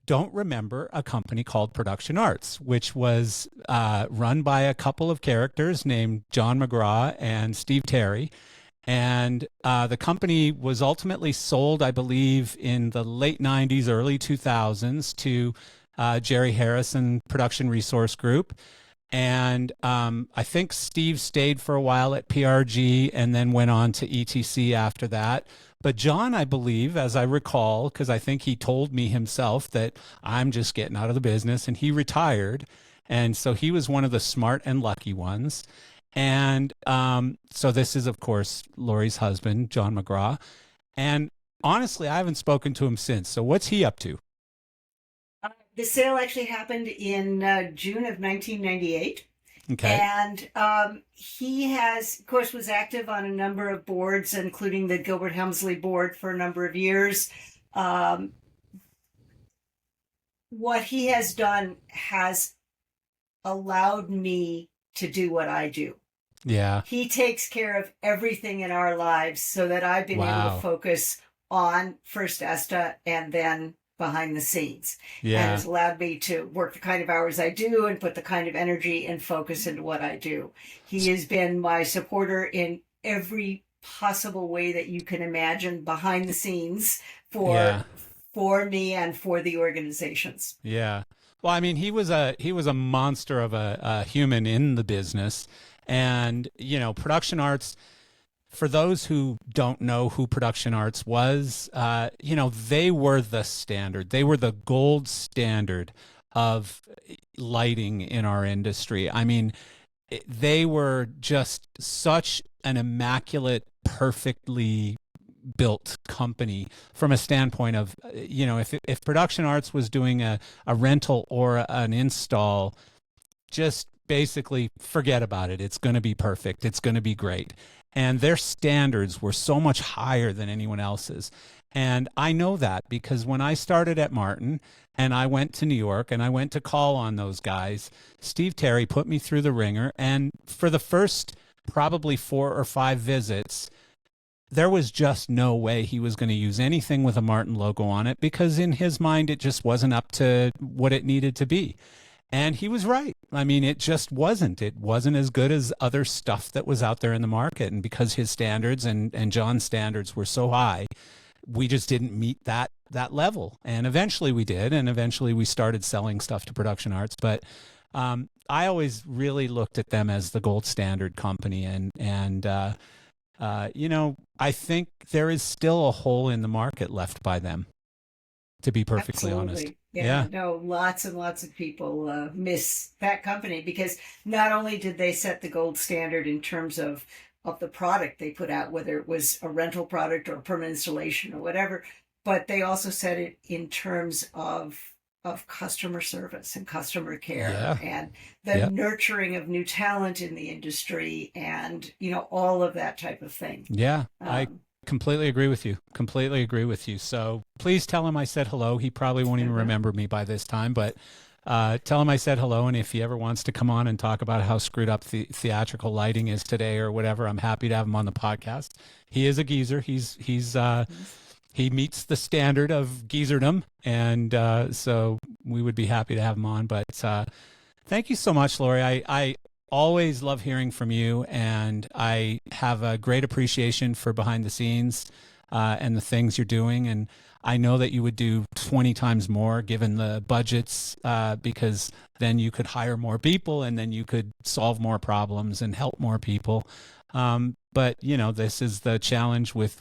don't remember a company called Production Arts, which was run by a couple of characters named John McGraw and Steve Terry. And the company was ultimately sold, I believe, in the late 90s, early 2000s to Jerry Harrison Production Resource Group. And I think Steve stayed for a while at PRG and then went on to ETC after that. But John, I believe, as I recall, because I think he told me himself that I'm just getting out of the business, and he retired. And so he was one of the smart and lucky ones. And so this is, of course, Lori's husband, John McGraw. And honestly, I haven't spoken to him since. So what's he up to? The sale actually happened in June of 1998. Okay. And he has, of course, was active on a number of boards, including the Gilbert Helmsley board for a number of years. Um, what he has done has allowed me to do what I do. Yeah. He takes care of everything in our lives so that I've been able to Wow. focus on first ESTA and then behind the scenes, and Yeah. has allowed me to work the kind of hours I do and put the kind of energy and focus into what I do. He has been my supporter in every possible way that you can imagine behind the scenes Yeah. for me and for the organizations. Yeah. Well, I mean, he was a monster of a human in the business, and production arts. For those who don't know who Production Arts was, they were the standard. They were the gold standard of lighting in our industry. I mean, they were just such an immaculate, perfectly built company from a standpoint of, if Production Arts was doing a rental or an install, just basically forget about it. It's going to be perfect. It's going to be great. And their standards were so much higher than anyone else's. And I know that because when I started at Martin and I went to New York and I went to call on those guys, Steve Terry put me through the ringer. And for the first probably 4 or 5 visits, there was just no way he was going to use anything with a Martin logo on it because in his mind, it just wasn't up to what it needed to be. And he was right. I mean, it just wasn't. It wasn't as good as other stuff that was out there in the market. And because his standards and John's standards were so high, we just didn't meet that level. And eventually we did. And eventually we started selling stuff to Production Arts. But I always really looked at them as the gold standard company. And I think there is still a hole in the market left by them, to be perfectly honest. Absolutely. Yeah, Yeah. no, lots and lots of people miss that company because not only did they set the gold standard in terms of the product they put out, whether it was a rental product or a permanent installation or whatever, but they also set it in terms of customer service and customer care Yeah. and the Yeah. nurturing of new talent in the industry and all of that type of thing. Yeah. I Um, completely agree with you. Completely agree with you. So please tell him I said hello. He probably won't even remember me by this time, but tell him I said hello. And if he ever wants to come on and talk about how screwed up the theatrical lighting is today or whatever, I'm happy to have him on the podcast. He is a geezer. He meets the standard of geezerdom. And so we would be happy to have him on. But thank you so much, Lori. I always love hearing from you, and I have a great appreciation for behind the scenes and the things you're doing. And I know that you would do 20 times more given the budgets because then you could hire more people and then you could solve more problems and help more people. But this is the challenge with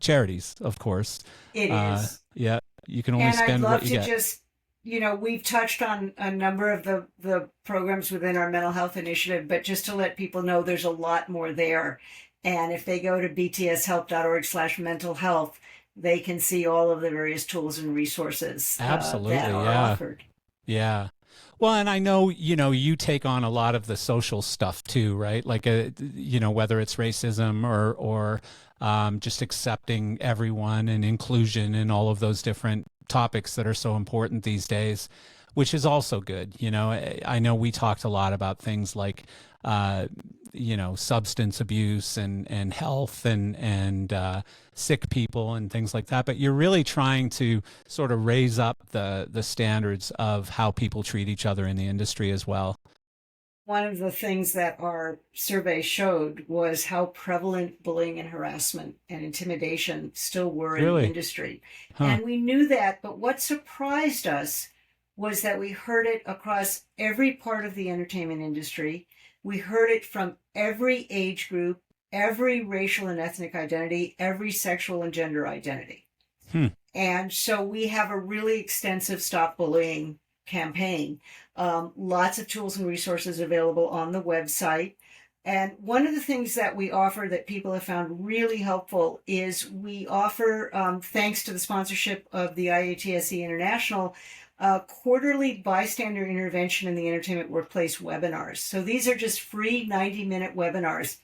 charities, of course. it is. Yeah, you can only And I'd spend love what you to get. just, we've touched on a number of the programs within our mental health initiative, but just to let people know there's a lot more there. And if they go to btshelp.org/mental health, they can see all of the various tools and resources Absolutely, that are yeah. offered. Yeah. Well, and I know, you take on a lot of the social stuff too, right? Like, whether it's racism or just accepting everyone and inclusion and all of those different topics that are so important these days, which is also good. I know we talked a lot about things like, substance abuse and health and sick people and things like that. But you're really trying to sort of raise up the standards of how people treat each other in the industry as well. One of the things that our survey showed was how prevalent bullying and harassment and intimidation still were in the Really? industry. Huh. And we knew that, but what surprised us was that we heard it across every part of the entertainment industry. We heard it from every age group, every racial and ethnic identity, every sexual and gender identity. And so we have a really extensive Stop Bullying campaign. Lots of tools and resources available on the website. And one of the things that we offer that people have found really helpful is we offer, thanks to the sponsorship of the IATSE International, quarterly bystander intervention in the entertainment workplace webinars. So these are just free 90-minute webinars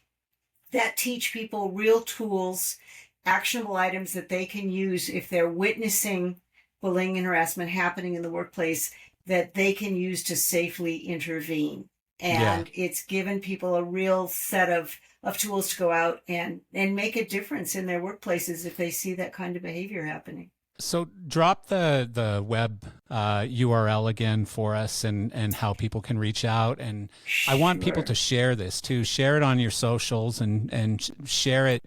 that teach people real tools, actionable items that they can use if they're witnessing bullying and harassment happening in the workplace, that they can use to safely intervene. And it's given people a real set of tools to go out and make a difference in their workplaces if they see that kind of behavior happening. So drop the web URL again for us, and how people can reach out. And I want people to share this too. Share it on your socials and share it,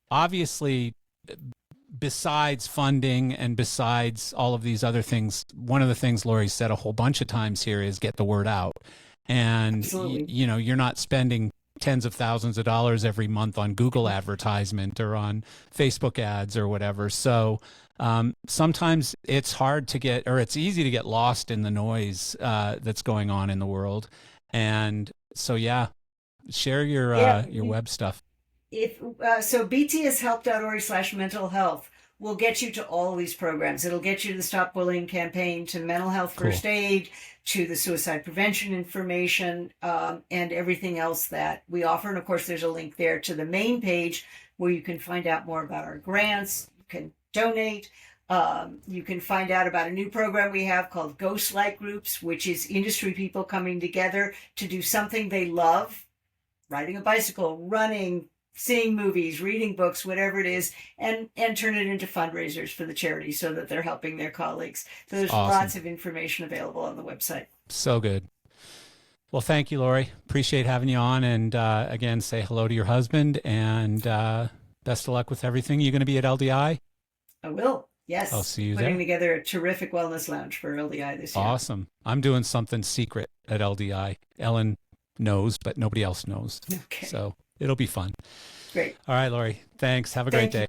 obviously, besides funding and besides all of these other things, one of the things Lori said a whole bunch of times here is get the word out. And, you're not spending tens of thousands of dollars every month on Google advertisement or on Facebook ads or whatever. So sometimes it's hard to get, or it's easy to get lost in the noise that's going on in the world. And so, share your web stuff. So btshelp.org/mental health will get you to all of these programs. It'll get you to the Stop Bullying campaign, to mental health first aid, to the suicide prevention information, and everything else that we offer. And of course, there's a link there to the main page where you can find out more about our grants. You can donate. You can find out about a new program we have called Ghost Light Groups, which is industry people coming together to do something they love, riding a bicycle, running, seeing movies, reading books, whatever it is, and turn it into fundraisers for the charity so that they're helping their colleagues. So there's lots of information available on the website. So good. Well, thank you, Lori. Appreciate having you on. And again, say hello to your husband, and best of luck with everything. You going to be at LDI? I will. Yes. I'll see you there. Putting together a terrific wellness lounge for LDI this year. Awesome. I'm doing something secret at LDI. Ellen knows, but nobody else knows. Okay. So it'll be fun. Great. All right, Lori. Thanks. Have a great day.